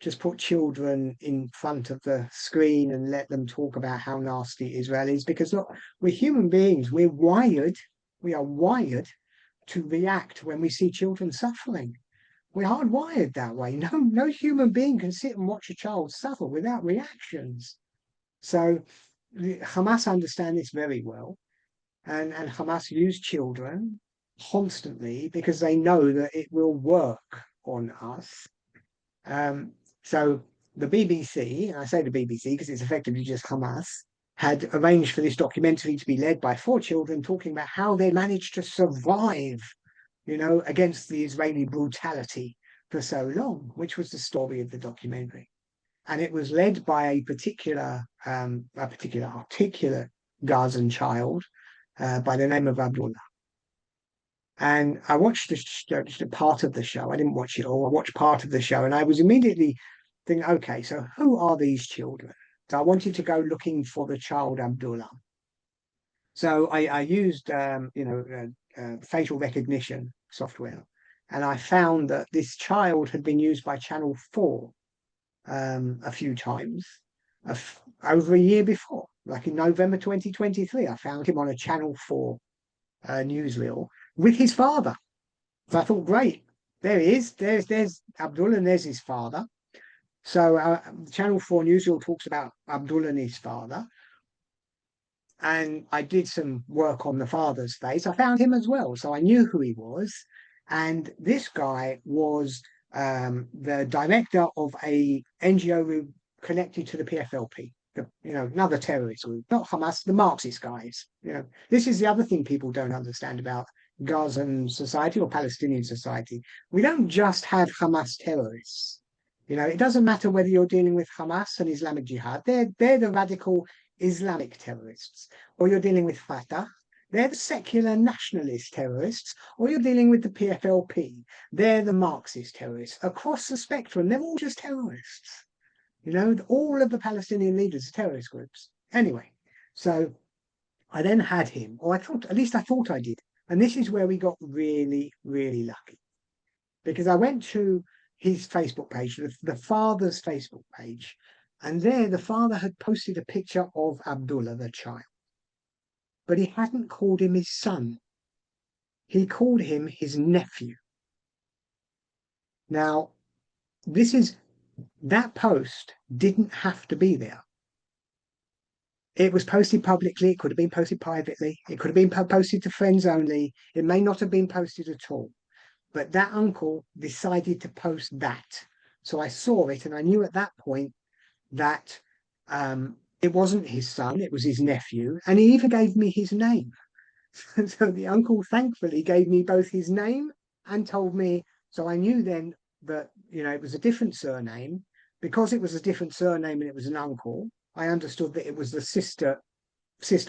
S9: just put children in front of the screen and let them talk about how nasty Israel is, because look, we're human beings. We are wired to react when we see children suffering. We're hardwired that way. No human being can sit and watch a child suffer without reactions. So Hamas understand this very well, and Hamas use children constantly because they know that it will work on us. So the BBC, and I say the BBC because it's effectively just Hamas, had arranged for this documentary to be led by 4 children talking about how they managed to survive, against the Israeli brutality for so long, which was the story of the documentary. And it was led by a particular articulate Gazan child by the name of Abdullah. And I watched just a part of the show. I didn't watch it all. I watched part of the show, and I was immediately thinking, okay, so who are these children? So I wanted to go looking for the child Abdullah. So I used, facial recognition software, and I found that this child had been used by Channel 4 a few times over a year before, like in November 2023. I found him on a Channel 4 newsreel with his father. So I thought, great, there he is. There's Abdullah, and there's his father. So Channel 4 newsreel talks about Abdullah and his father. And I did some work on the father's face. I found him as well, so I knew who he was. And this guy was the director of a NGO connected to the PFLP, another terrorist group, not Hamas, the Marxist guys. This is the other thing people don't understand about Gazan society or Palestinian society. We don't just have Hamas terrorists. It doesn't matter whether you're dealing with Hamas and Islamic Jihad. They're the radical Islamic terrorists, or you're dealing with Fatah. They're the secular nationalist terrorists, or you're dealing with the PFLP. They're the Marxist terrorists. Across the spectrum, they're all just terrorists. All of the Palestinian leaders are terrorist groups. Anyway, so I then had him, or I thought I did. And this is where we got really, really lucky. Because I went to his Facebook page, the father's Facebook page, and there the father had posted a picture of Abdullah, the child. But he hadn't called him his son. He called him his nephew. Now, that post didn't have to be there. It was posted publicly. It could have been posted privately. It could have been posted to friends only. It may not have been posted at all. But that uncle decided to post that. So I saw it, and I knew at that point that it wasn't his son, it was his nephew, and he even gave me his name. So the uncle thankfully gave me both his name and told me, so I knew then that, it was a different surname. Because it was a different surname and it was an uncle, I understood that it was the sister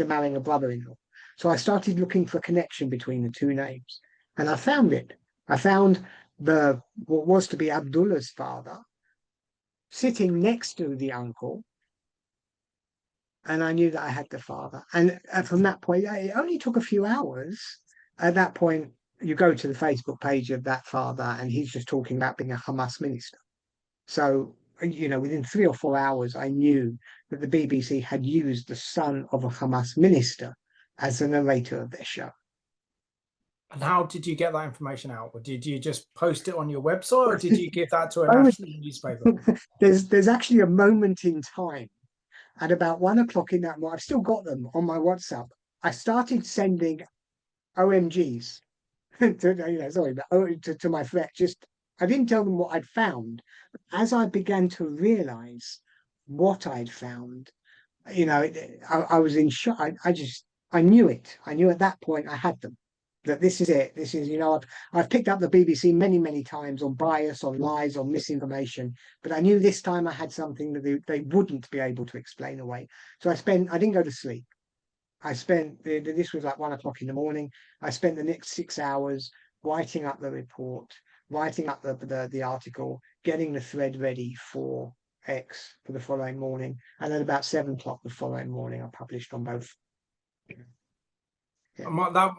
S9: marrying a brother-in-law. So I started looking for a connection between the two names, and I found it. I found what was to be Abdullah's father sitting next to the uncle, and I knew that I had the father. And from that point, it only took a few hours. At that point, you go to the Facebook page of that father, and he's just talking about being a Hamas minister. So, within 3 or 4 hours, I knew that the BBC had used the son of a Hamas minister as the narrator of their show.
S2: And how did you get that information out? Or did you just post it on your website, or did you give that to a national newspaper?
S9: There's actually a moment in time at about 1 o'clock in that morning. I've still got them on my WhatsApp. I started sending OMGs to my friends. I didn't tell them what I'd found. But as I began to realize what I'd found, I was in shock. I knew it. I knew at that point I had them. That this is it. This is, I've picked up the BBC many, many times on bias, on lies, on misinformation, but I knew this time I had something that they wouldn't be able to explain away. So I didn't go to sleep. This was like 1 o'clock in the morning. I spent the next 6 hours writing up the report, writing up the article, getting the thread ready for X for the following morning. And then about 7 o'clock the following morning, I published on both.
S2: Yeah.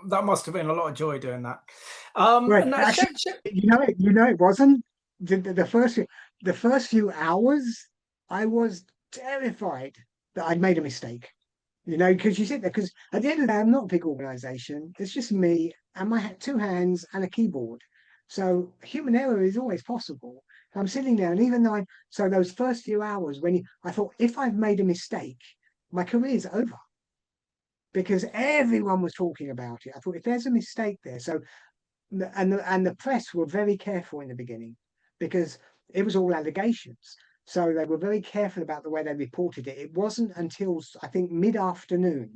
S2: That must have been a lot of joy doing that.
S9: Actually, it wasn't the first. the first few hours, I was terrified that I'd made a mistake. You know, because you sit there, because at the end of the day, I'm not a big organization. It's just me and my two hands and a keyboard. So human error is always possible. I'm sitting there, and even though so those first few hours I thought, if I've made a mistake, my career's over. Because everyone was talking about it. I thought, if there's a mistake there. So, and the press were very careful in the beginning because it was all allegations. So they were very careful about the way they reported it. It wasn't until, I think, mid-afternoon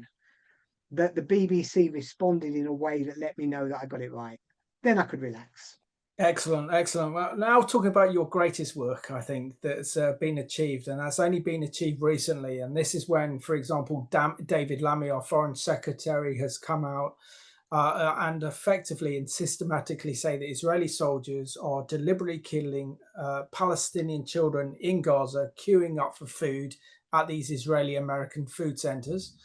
S9: that the BBC responded in a way that let me know that I got it right. Then I could relax.
S2: Excellent, excellent. Well, now talking about your greatest work, I think that's been achieved, and that's only been achieved recently. And this is when, for example, David Lammy, our Foreign Secretary, has come out and effectively and systematically say that Israeli soldiers are deliberately killing Palestinian children in Gaza, queuing up for food at these Israeli-American food centers.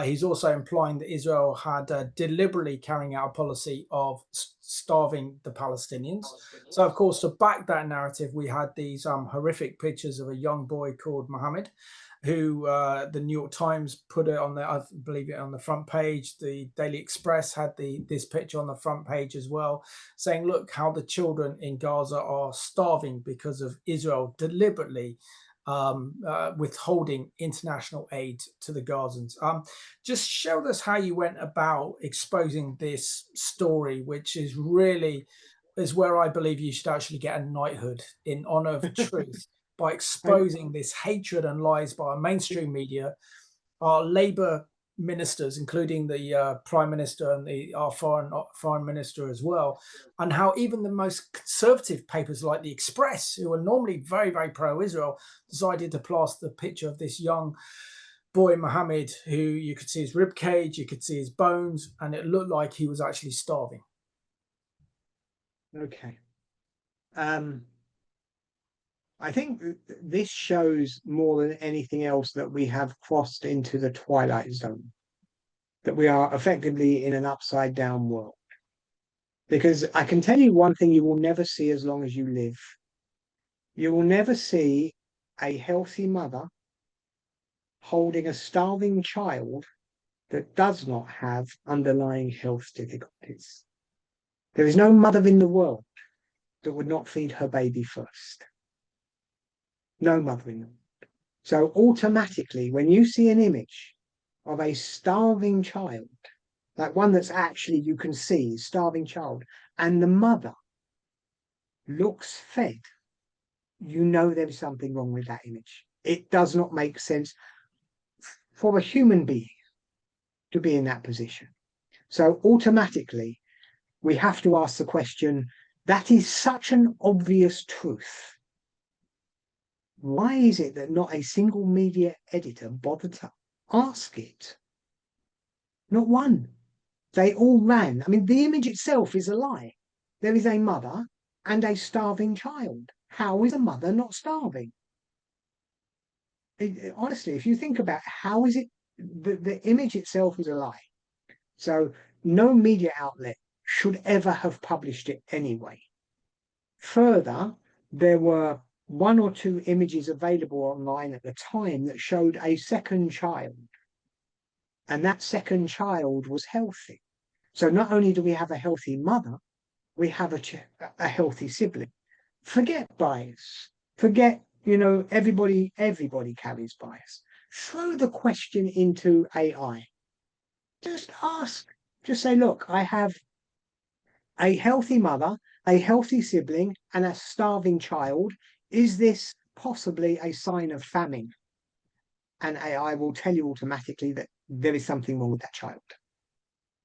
S2: He's also implying that Israel had deliberately carrying out a policy of starving the Palestinians. So, of course, to back that narrative, we had these horrific pictures of a young boy called Mohammed, who the New York Times put it on I believe it on the front page. The Daily Express had this picture on the front page as well, saying, look how the children in Gaza are starving because of Israel deliberately withholding international aid to the Gazans. Just show us how you went about exposing this story, which is where I believe you should actually get a knighthood in honor of truth. By exposing this hatred and lies by our mainstream media, our Labour ministers, including the Prime Minister and our foreign minister as well, and how even the most conservative papers like the Express, who are normally very, very pro-Israel, decided to plaster the picture of this young boy, Mohammed, who you could see his rib cage, you could see his bones, and it looked like he was actually starving.
S9: Okay. I think this shows more than anything else that we have crossed into the twilight zone, that we are effectively in an upside down world. Because I can tell you one thing you will never see as long as you live. You will never see a healthy mother holding a starving child that does not have underlying health difficulties. There is no mother in the world that would not feed her baby first. No mother in the world. So automatically, when you see an image of a starving child, like one that's actually you can see, starving child, and the mother looks fed, you know there's something wrong with that image. It does not make sense for a human being to be in that position. So automatically, we have to ask the question, that is such an obvious truth. Why is it that not a single media editor bothered to ask it? Not one. They all ran. I mean, the image itself is a lie. There is a mother and a starving child. How is a mother not starving? Honestly, if you think about how is it, the image itself is a lie. So no media outlet should ever have published it anyway. Further, there were one or two images available online at the time that showed a second child. And that second child was healthy. So not only do we have a healthy mother, we have a healthy sibling. Forget bias. Forget, everybody carries bias. Throw the question into AI. Just ask. Just say, look, I have a healthy mother, a healthy sibling, and a starving child. Is this possibly a sign of famine? And AI will tell you automatically that there is something wrong with that child,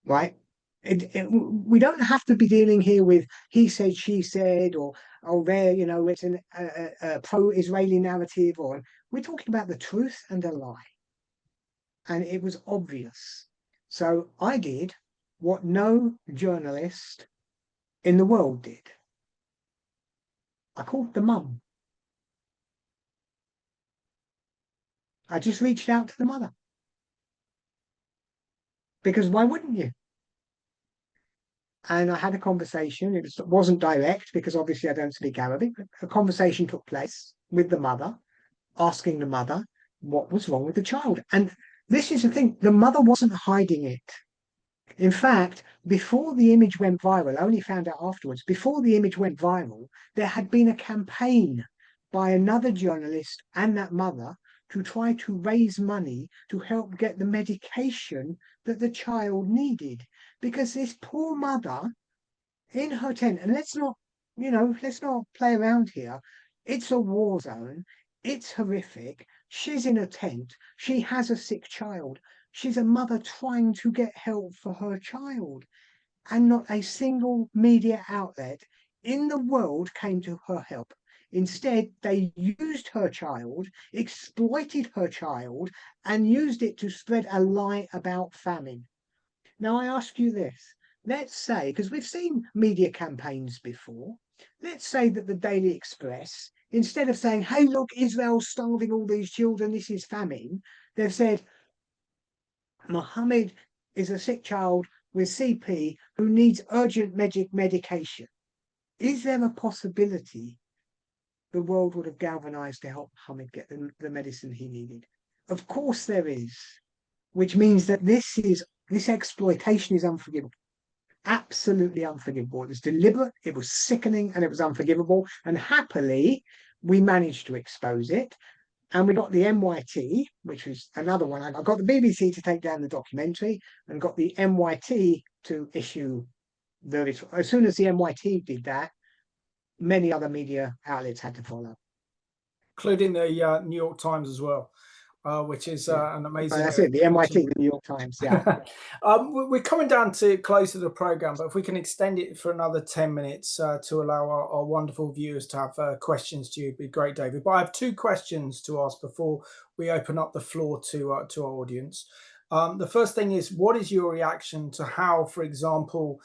S9: right? We don't have to be dealing here with he said, she said, or there, it's a pro-Israeli narrative, or we're talking about the truth and a lie. And it was obvious. So I did what no journalist in the world did. I called the mum. I just reached out to the mother. Because why wouldn't you? and I had a conversation. It wasn't direct because obviously I don't speak Arabic. A conversation took place with the mother, asking the mother what was wrong with the child. And this is the thing, the mother wasn't hiding it. In fact, before the image went viral, I only found out afterwards, before the image went viral, there had been a campaign by another journalist and that mother to try to raise money to help get the medication that the child needed. Because this poor mother in her tent, and let's not play around here. It's a war zone. It's horrific. She's in a tent. She has a sick child. She's a mother trying to get help for her child. And not a single media outlet in the world came to her help. Instead, they used her child, exploited her child, and used it to spread a lie about famine. Now, I ask you this. Let's say, because we've seen media campaigns before, let's say that the Daily Express, instead of saying, hey, look, Israel's starving all these children, this is famine, they've said, Mohammed is a sick child with CP who needs urgent medication. Is there a possibility the world would have galvanized to help Mohammed get the medicine he needed? Of course there is, which means that this exploitation is unforgivable. Absolutely unforgivable. It was deliberate, it was sickening, and it was unforgivable. And happily, we managed to expose it. And we got the NYT, which was another one. I got the BBC to take down the documentary and got the NYT to issue as soon as the NYT did that, many other media outlets had to follow.
S2: Including the New York Times as well. Which is an amazing.
S9: That's it. The NYT, the New York Times. Yeah.
S2: We're coming down to close to the program, but if we can extend it for another 10 minutes to allow our wonderful viewers to have questions to you, it'd be great, David. But I have two questions to ask before we open up the floor to our audience. The first thing is, what is your reaction to how, for example,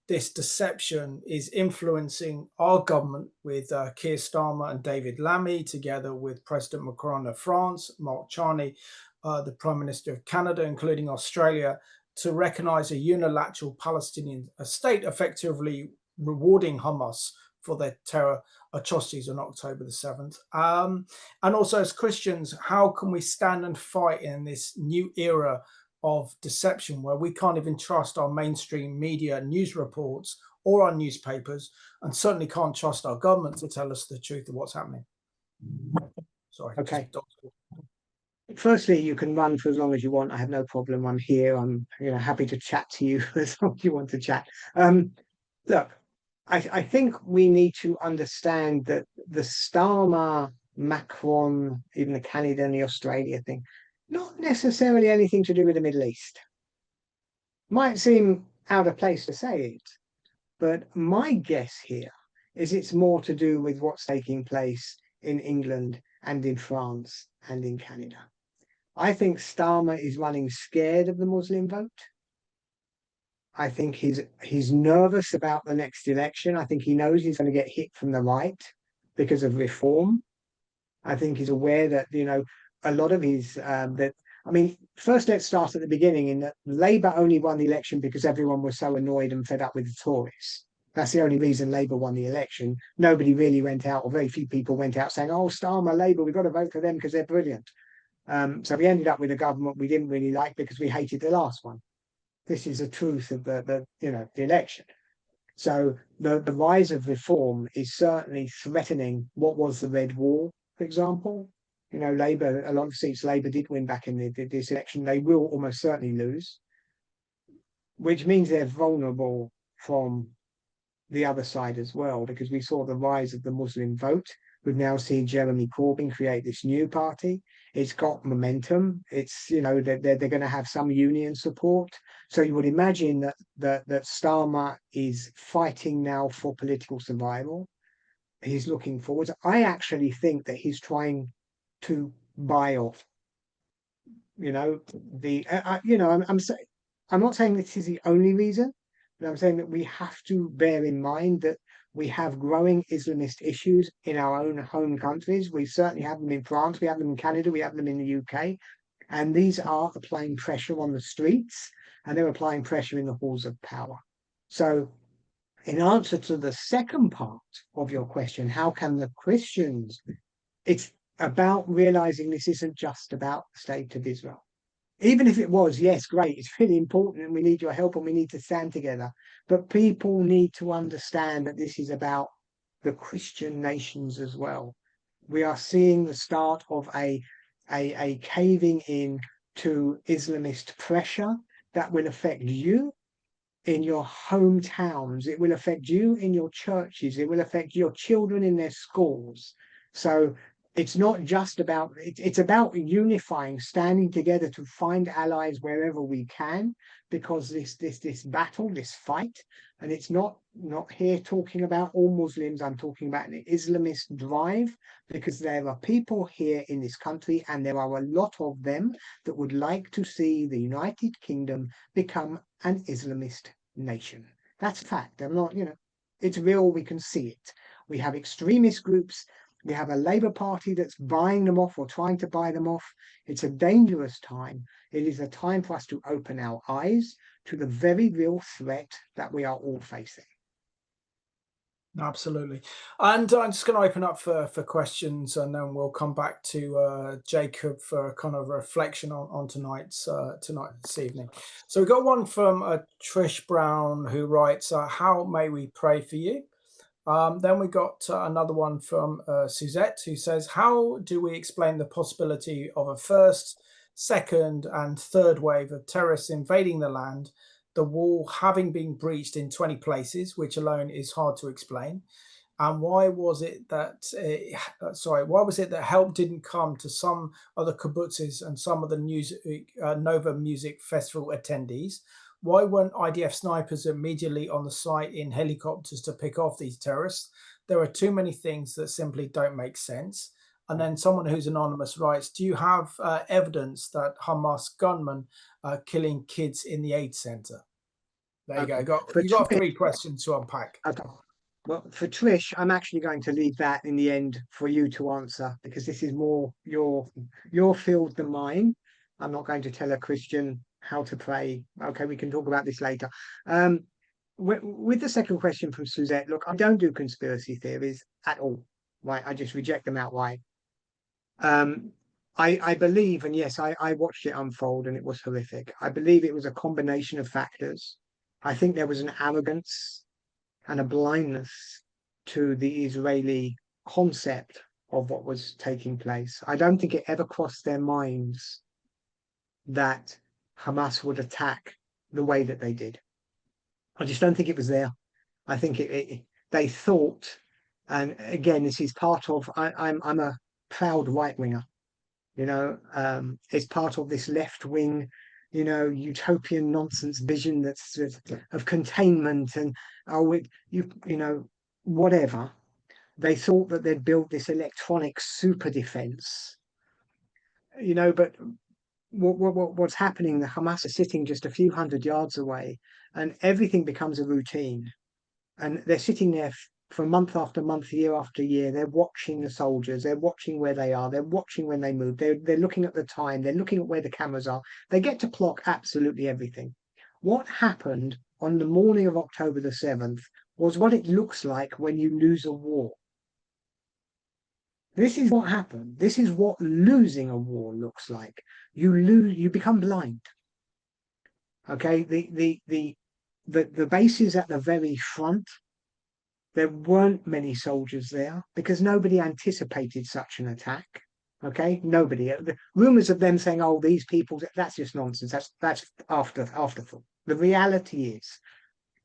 S2: this deception is influencing our government with Keir Starmer and David Lammy, together with President Macron of France, Mark Carney, the Prime Minister of Canada, including Australia, to recognize a unilateral Palestinian state, effectively rewarding Hamas for their terror atrocities on October the 7th. And also as Christians, how can we stand and fight in this new era of deception where we can't even trust our mainstream media news reports or our newspapers, and certainly can't trust our government to tell us the truth of what's happening? Sorry.
S9: Okay. Firstly, you can run for as long as you want. I have no problem. I'm here. I'm happy to chat to you as long as you want to chat. Look, I think we need to understand that the Starmer, Macron, even the Canada and the Australia thing, not necessarily anything to do with the Middle East. Might seem out of place to say it, but my guess here is it's more to do with what's taking place in England and in France and in Canada. I think Starmer is running scared of the Muslim vote. I think he's nervous about the next election. I think he knows he's going to get hit from the right because of reform. I think he's aware that, a lot of his first let's start at the beginning in that Labour only won the election because everyone was so annoyed and fed up with the Tories. That's the only reason Labour won the election. Nobody really went out, or very few people went out saying, oh, Starmer, Labour, we've got to vote for them because they're brilliant. So we ended up with a government we didn't really like because we hated the last one. This is the truth of the election. So the rise of reform is certainly threatening what was the Red War, for example. Labour, a lot of seats Labour did win back in this election. They will almost certainly lose, which means they're vulnerable from the other side as well, because we saw the rise of the Muslim vote. We've now seen Jeremy Corbyn create this new party. It's got momentum. It's, they're going to have some union support. So you would imagine that Starmer is fighting now for political survival. He's looking forward. I actually think that he's trying to buy off. I'm not saying this is the only reason, but I'm saying that we have to bear in mind that we have growing Islamist issues in our own home countries. We certainly have them in France, we have them in Canada, we have them in the UK. And these are applying pressure on the streets, and they're applying pressure in the halls of power. So in answer to the second part of your question, how can the Christians, it's about realizing this isn't just about the state of Israel. Even if it was, yes, great, it's really important and we need your help and we need to stand together. But people need to understand that this is about the Christian nations as well. We are seeing the start of a caving in to Islamist pressure that will affect you in your hometowns. It will affect you in your churches. It will affect your children in their schools. So it's not just about, it's about unifying, standing together to find allies wherever we can, because this battle, this fight, and it's not here talking about all Muslims, I'm talking about an Islamist drive, because there are people here in this country, and there are a lot of them that would like to see the United Kingdom become an Islamist nation. That's a fact. I'm not, it's real, we can see it. We have extremist groups. We have a Labour Party that's buying them off or trying to buy them off. It's a dangerous time. It is a time for us to open our eyes to the very real threat that we are all facing.
S2: Absolutely. And I'm just going to open up for questions, and then we'll come back to Jacob for a kind of reflection on tonight's this evening. So we've got one from Trish Brown, who writes, how may we pray for you? Then we got another one from Suzette, who says, how do we explain the possibility of a first, second and third wave of terrorists invading the land, the wall having been breached in 20 places, which alone is hard to explain? And why was it that help didn't come to some of the kibbutzes and some of the Nova Music Festival attendees? Why weren't IDF snipers immediately on the site in helicopters to pick off these terrorists? There are too many things that simply don't make sense. And then someone who's anonymous writes, do you have evidence that Hamas gunmen are killing kids in the aid center? There you go. You got 3 questions to unpack.
S9: Okay. Well, for Trish, I'm actually going to leave that in the end for you to answer, because this is more your field than mine. I'm not going to tell a Christian how to pray. Okay, we can talk about this later. With the second question from Suzette, look, I don't do conspiracy theories at all. Right, I just reject them outright. I believe, and yes, I watched it unfold, and it was horrific. I believe it was a combination of factors. I think there was an arrogance and a blindness to the Israeli concept of what was taking place. I don't think it ever crossed their minds that Hamas would attack the way that they did. I just don't think it was there. I think they thought, and again, this is part of, I'm a proud right-winger, it's part of this left-wing, utopian nonsense vision that's of containment and whatever. They thought that they'd built this electronic super defense, but what's happening, the Hamas are sitting just a few hundred yards away, and everything becomes a routine, and they're sitting there for month after month, year after year. They're watching the soldiers, they're watching where they are, they're watching when they move, they're looking at the time, they're looking at where the cameras are. They get to clock absolutely everything. What happened on the morning of October the 7th was what it looks like when you lose a war. This is what happened. This is what losing a war looks like. You become blind. Okay, the bases at the very front, there weren't many soldiers there because nobody anticipated such an attack. Okay, nobody. The rumors of them saying, "Oh, these people," that's just nonsense. That's afterthought. The reality is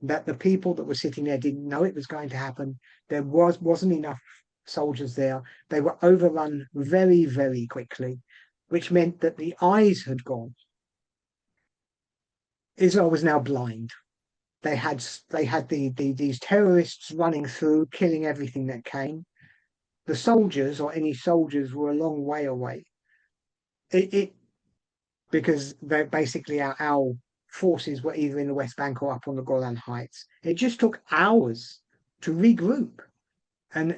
S9: that the people that were sitting there didn't know it was going to happen. There wasn't enough soldiers there. They were overrun very, very quickly, which meant that the eyes had gone. Israel was now blind. They had these terrorists running through, killing everything that came. The soldiers, or any soldiers, were a long way away. Because basically our forces were either in the West Bank or up on the Golan Heights. It just took hours to regroup, and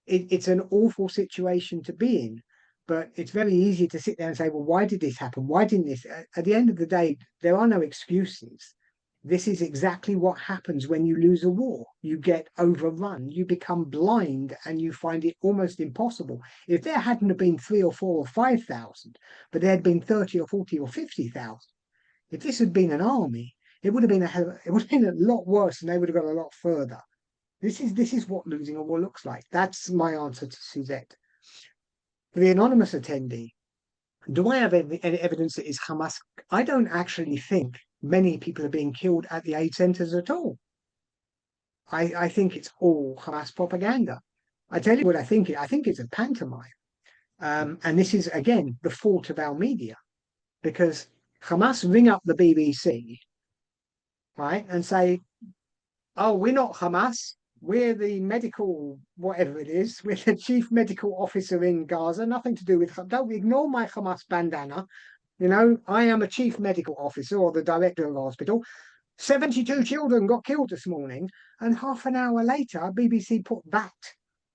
S9: it's an awful situation to be in. But it's very easy to sit there and say, well, why did this happen? Why didn't this? At the end of the day, there are no excuses. This is exactly what happens when you lose a war. You get overrun, you become blind, and you find it almost impossible. If there hadn't have been 3 or 4 or 5,000, but there had been 30 or 40 or 50,000, if this had been an army, it would have been a lot worse, and they would have got a lot further. This is what losing a war looks like. That's my answer to Suzette. For the anonymous attendee, do I have any evidence that it's Hamas? I don't actually think many people are being killed at the aid centres at all. I think it's all Hamas propaganda. I tell you what I think. I think it's a pantomime. And this is, again, the fault of our media, because Hamas ring up the BBC, right, and say, oh, we're not Hamas. We're the medical, whatever it is. We're the chief medical officer in Gaza. Nothing to do with, don't ignore my Hamas bandana. You know, I am a chief medical officer or the director of the hospital. 72 children got killed this morning. And half an hour later, BBC put that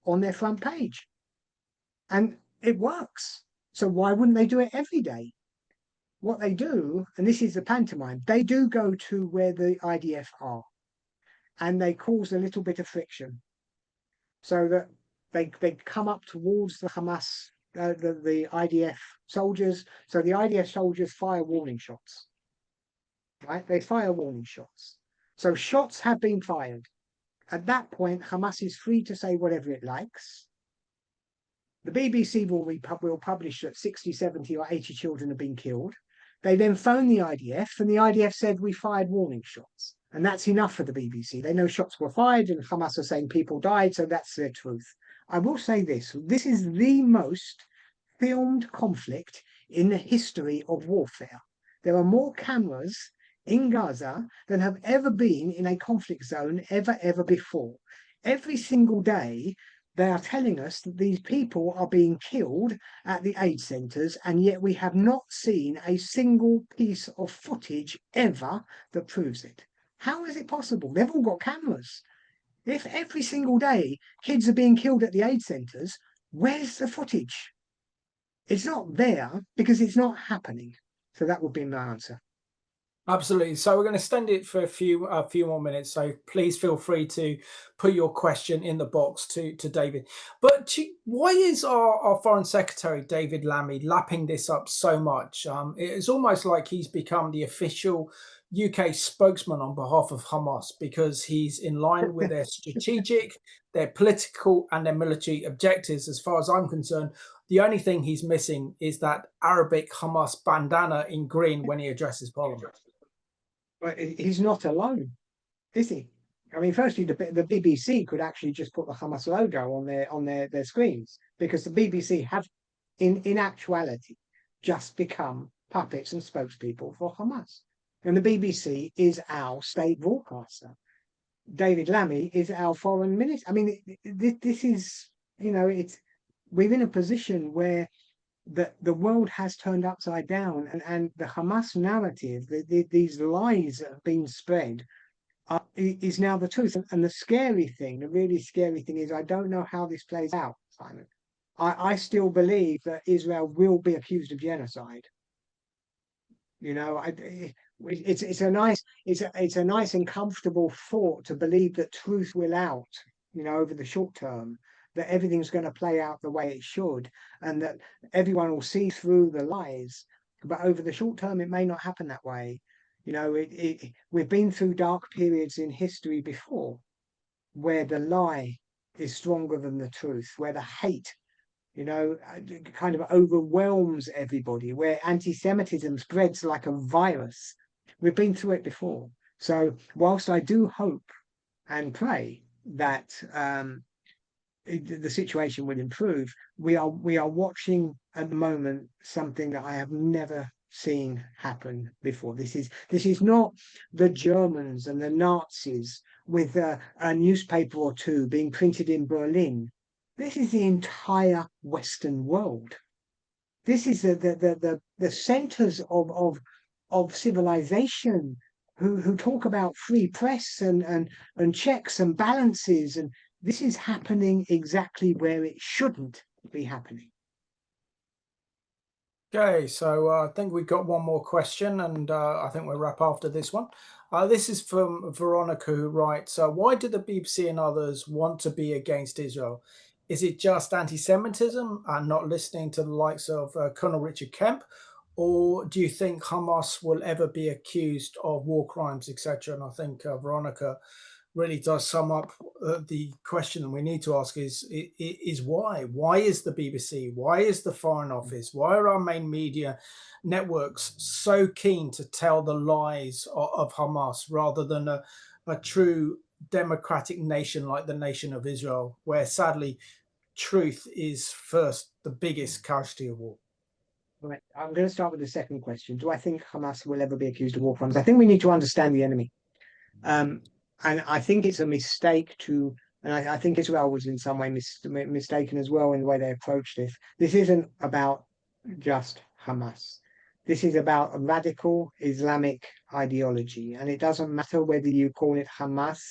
S9: on their front page. And it works. So why wouldn't they do it every day? What they do, and this is the pantomime, they do go to where the IDF are. And they cause a little bit of friction, so that they come up towards the Hamas, the IDF soldiers. So the IDF soldiers fire warning shots, right? They fire warning shots. So shots have been fired. At that point, Hamas is free to say whatever it likes. The BBC will publish that 60, 70 or 80 children have been killed. They then phone the IDF, and the IDF said, we fired warning shots. And that's enough for the BBC. They know shots were fired, and Hamas are saying people died, so that's their truth. I will say this. This is the most filmed conflict in the history of warfare. There are more cameras in Gaza than have ever been in a conflict zone ever before. Every single day, they are telling us that these people are being killed at the aid centres, and yet we have not seen a single piece of footage ever that proves it. How is it possible? They've all got cameras. If every single day kids are being killed at the aid centres, where's the footage? It's not there because it's not happening. So that would be my answer.
S2: Absolutely. So we're going to extend it for a few more minutes. So please feel free to put your question in the box to David. But why is our Foreign Secretary, David Lammy, lapping this up so much? It's almost like he's become the official UK spokesman on behalf of Hamas, because he's in line with their strategic, their political and their military objectives. As far as I'm concerned, the only thing he's missing is that Arabic Hamas bandana in green when he addresses Parliament.
S9: But he's not alone, is he? I mean, firstly, the BBC could actually just put the Hamas logo on their screens, because the BBC have, in actuality, just become puppets and spokespeople for Hamas. And the BBC is our state broadcaster. David Lammy is our foreign minister. I mean, this is, you know, we're in a position where the world has turned upside down, and the Hamas narrative, these lies that have been spread, is now the truth. And the scary thing, the really scary thing is, I don't know how this plays out, Simon. I still believe that Israel will be accused of genocide. You know, it's a nice and comfortable thought to believe that truth will out, you know, over the short term, that everything's going to play out the way it should, and that everyone will see through the lies. But over the short term, it may not happen that way. You know, we've been through dark periods in history before, where the lie is stronger than the truth, where the hate, you know, kind of overwhelms everybody, where anti-Semitism spreads like a virus. We've been through it before. So whilst I do hope and pray that the situation will improve, we are watching at the moment something that I have never seen happen before. This is not the Germans and the Nazis with a newspaper or two being printed in Berlin. This is the entire Western world. This is the centers of civilization, who talk about free press and checks and balances, and this is happening exactly where it shouldn't be happening.
S2: Okay, so I think we've got one more question, and I think we'll wrap after this one. This is from Veronica, who writes, why do the BBC and others want to be against Israel? Is it just anti-Semitism and not listening to the likes of Colonel Richard Kemp? Or do you think Hamas will ever be accused of war crimes, etc.? And I think Veronica really does sum up the question we need to ask is why? Why is the BBC? Why is the Foreign Office? Why are our main media networks so keen to tell the lies of Hamas rather than a true democratic nation like the nation of Israel, where sadly truth is first the biggest casualty of war?
S9: Right. I'm going to start with the second question. Do I think Hamas will ever be accused of war crimes? I think we need to understand the enemy. And I think it's a mistake to, and I think Israel was in some way mistaken as well in the way they approached this. This isn't about just Hamas. This is about a radical Islamic ideology. And it doesn't matter whether you call it Hamas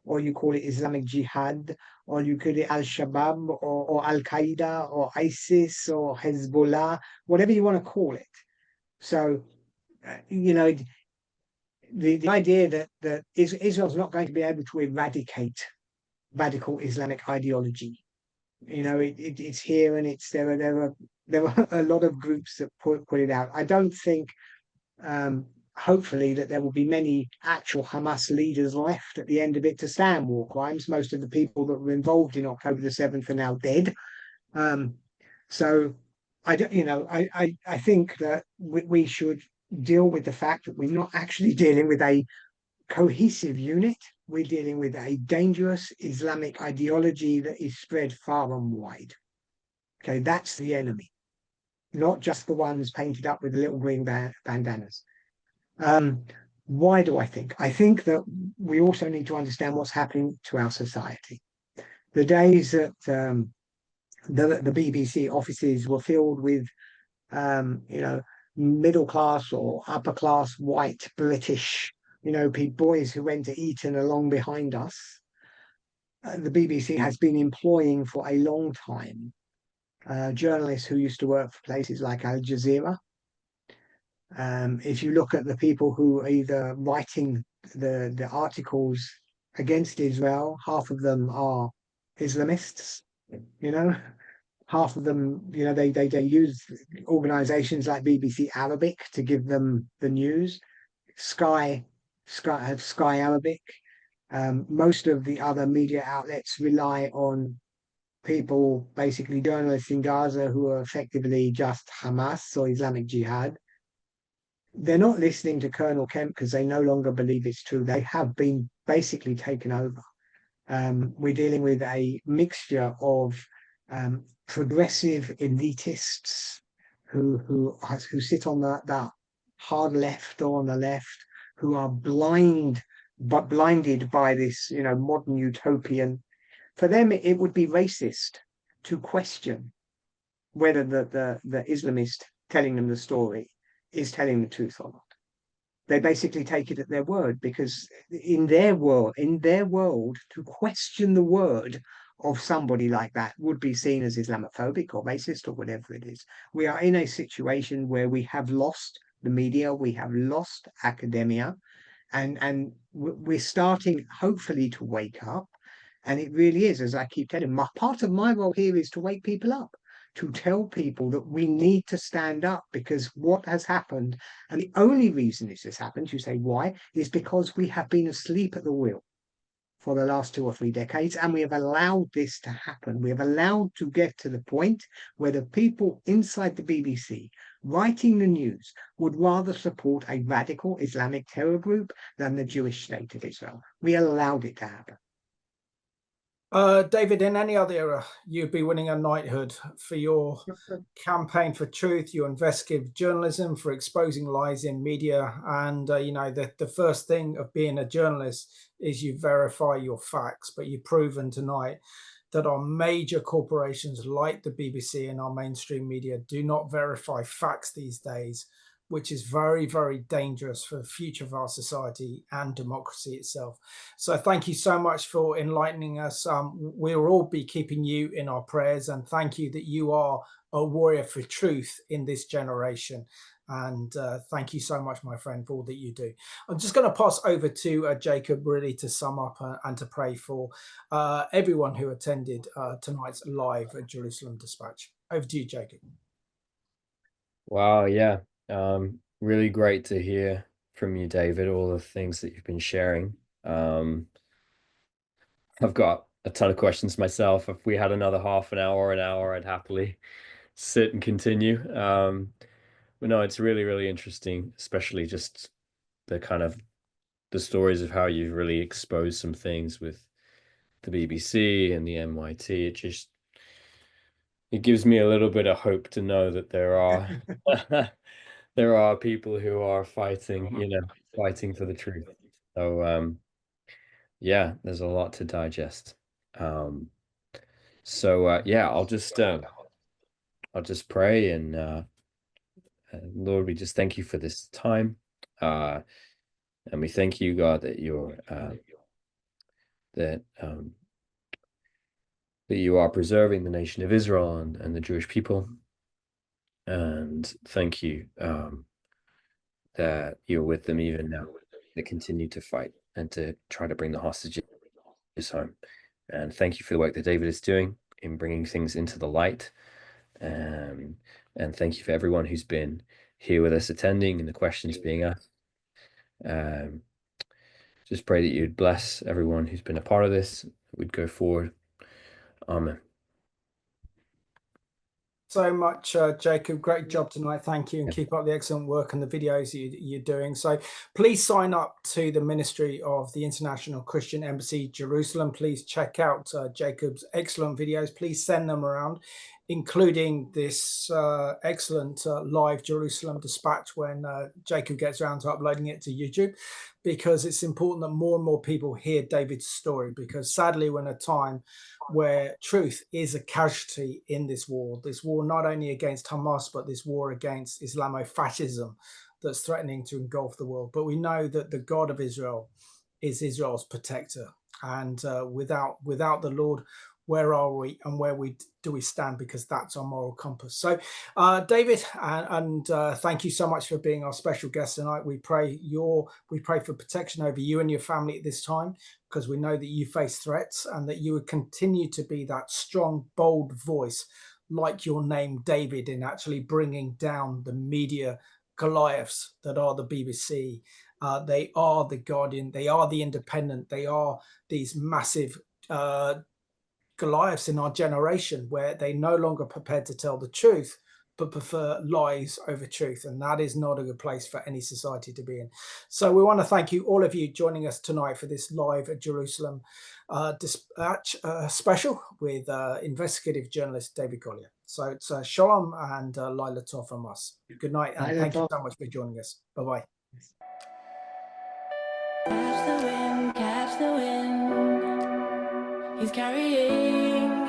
S9: or you call it Islamic Jihad or you call it Al-Shabaab or Al-Qaeda or ISIS or Hezbollah, whatever you want to call it. So, the idea that Israel's not going to be able to eradicate radical Islamic ideology, it's here, and there are a lot of groups that put it out. I don't think, hopefully, that there will be many actual Hamas leaders left at the end of it to stand war crimes. Most of the people that were involved in October the 7th are now dead. So I think that we should deal with the fact that we're not actually dealing with a cohesive unit. We're dealing with a dangerous Islamic ideology that is spread far and wide. Okay, that's the enemy, not just the ones painted up with the little green bandanas. Why do I think? I think that we also need to understand what's happening to our society. The days that the BBC offices were filled with, middle class or upper class white British, boys who went to Eton along behind us. The BBC has been employing for a long time journalists who used to work for places like Al Jazeera. If you look at the people who are either writing the articles against Israel, half of them are Islamists, half of them, they use organizations like BBC Arabic to give them the news. Sky Arabic. Most of the other media outlets rely on people, basically journalists in Gaza, who are effectively just Hamas or Islamic Jihad. They're not listening to Colonel Kemp because they no longer believe it's true. They have been basically taken over. We're dealing with a mixture of progressive elitists who sit on the hard left or on the left, who are blinded by this, modern utopian. For them, it would be racist to question whether the Islamist telling them the story is telling the truth or not. They basically take it at their word, because in their world, to question the word of somebody like that would be seen as Islamophobic or racist or whatever it is. We are in a situation where we have lost the media, we have lost academia, and we're starting, hopefully, to wake up. And it really is, as I keep telling, part of my role here is to wake people up, to tell people that we need to stand up, because what has happened, and the only reason this has happened, you say why, is because we have been asleep at the wheel for the last 2 or 3 decades, and we have allowed this to happen. We have allowed to get to the point where the people inside the BBC writing the news would rather support a radical Islamic terror group than the Jewish state of Israel. We allowed it to happen.
S2: David, in any other era, you'd be winning a knighthood for your campaign for truth, your investigative journalism, for exposing lies in media. And, the first thing of being a journalist is you verify your facts. But you've proven tonight that our major corporations like the BBC and our mainstream media do not verify facts these days. which is very, very dangerous for the future of our society and democracy itself. So thank you so much for enlightening us. We'll all be keeping you in our prayers, and thank you that you are a warrior for truth in this generation. And thank you so much, my friend, for all that you do. I'm just going to pass over to Jacob, really, to sum up and to pray for everyone who attended tonight's live Jerusalem Dispatch. Over to you, Jacob.
S3: Wow, yeah. Really great to hear from you, David, all the things that you've been sharing. I've got a ton of questions myself. If we had another half an hour or an hour, I'd happily sit and continue. But no, it's really, really interesting, especially just the kind of the stories of how you've really exposed some things with the BBC and the MIT. It gives me a little bit of hope to know that there are there are people who are fighting, fighting for the truth. So yeah, there's a lot to digest. Yeah, I'll just pray, and Lord, we just thank you for this time, and we thank you, God, that that you are preserving the nation of Israel and the Jewish people. And thank you that you're with them even now. They continue to fight and to try to bring the hostages home. And thank you for the work that David is doing in bringing things into the light. And thank you for everyone who's been here with us attending and the questions being asked. Just pray that you'd bless everyone who's been a part of this. We'd go forward. Amen.
S2: So much, Jacob. Great job tonight. Thank you, and keep up the excellent work and the videos you're doing. So please sign up to the Ministry of the International Christian Embassy Jerusalem. Please check out Jacob's excellent videos. Please send them around, including this excellent live Jerusalem Dispatch when Jacob gets around to uploading it to YouTube, because it's important that more and more people hear David's story, because sadly we're in a time where truth is a casualty in this war not only against Hamas, but this war against Islamofascism that's threatening to engulf the world. But we know that the God of Israel is Israel's protector, and without the Lord, where are we and where do we stand? Because that's our moral compass. So David, and thank you so much for being our special guest tonight. We pray for protection over you and your family at this time, because we know that you face threats, and that you would continue to be that strong, bold voice, like your name, David, in actually bringing down the media Goliaths that are the BBC. They are the Guardian, they are the Independent, they are these massive Goliaths in our generation, where they no longer prepared to tell the truth, but prefer lies over truth. And that is not a good place for any society to be in. So we want to thank you, all of you, joining us tonight for this live Jerusalem Dispatch special with investigative journalist David Collier. So it's Shalom and Laila Tov from us. Good night, and thank you so much for joining us. Bye-bye.
S1: Catch the wind, he's carrying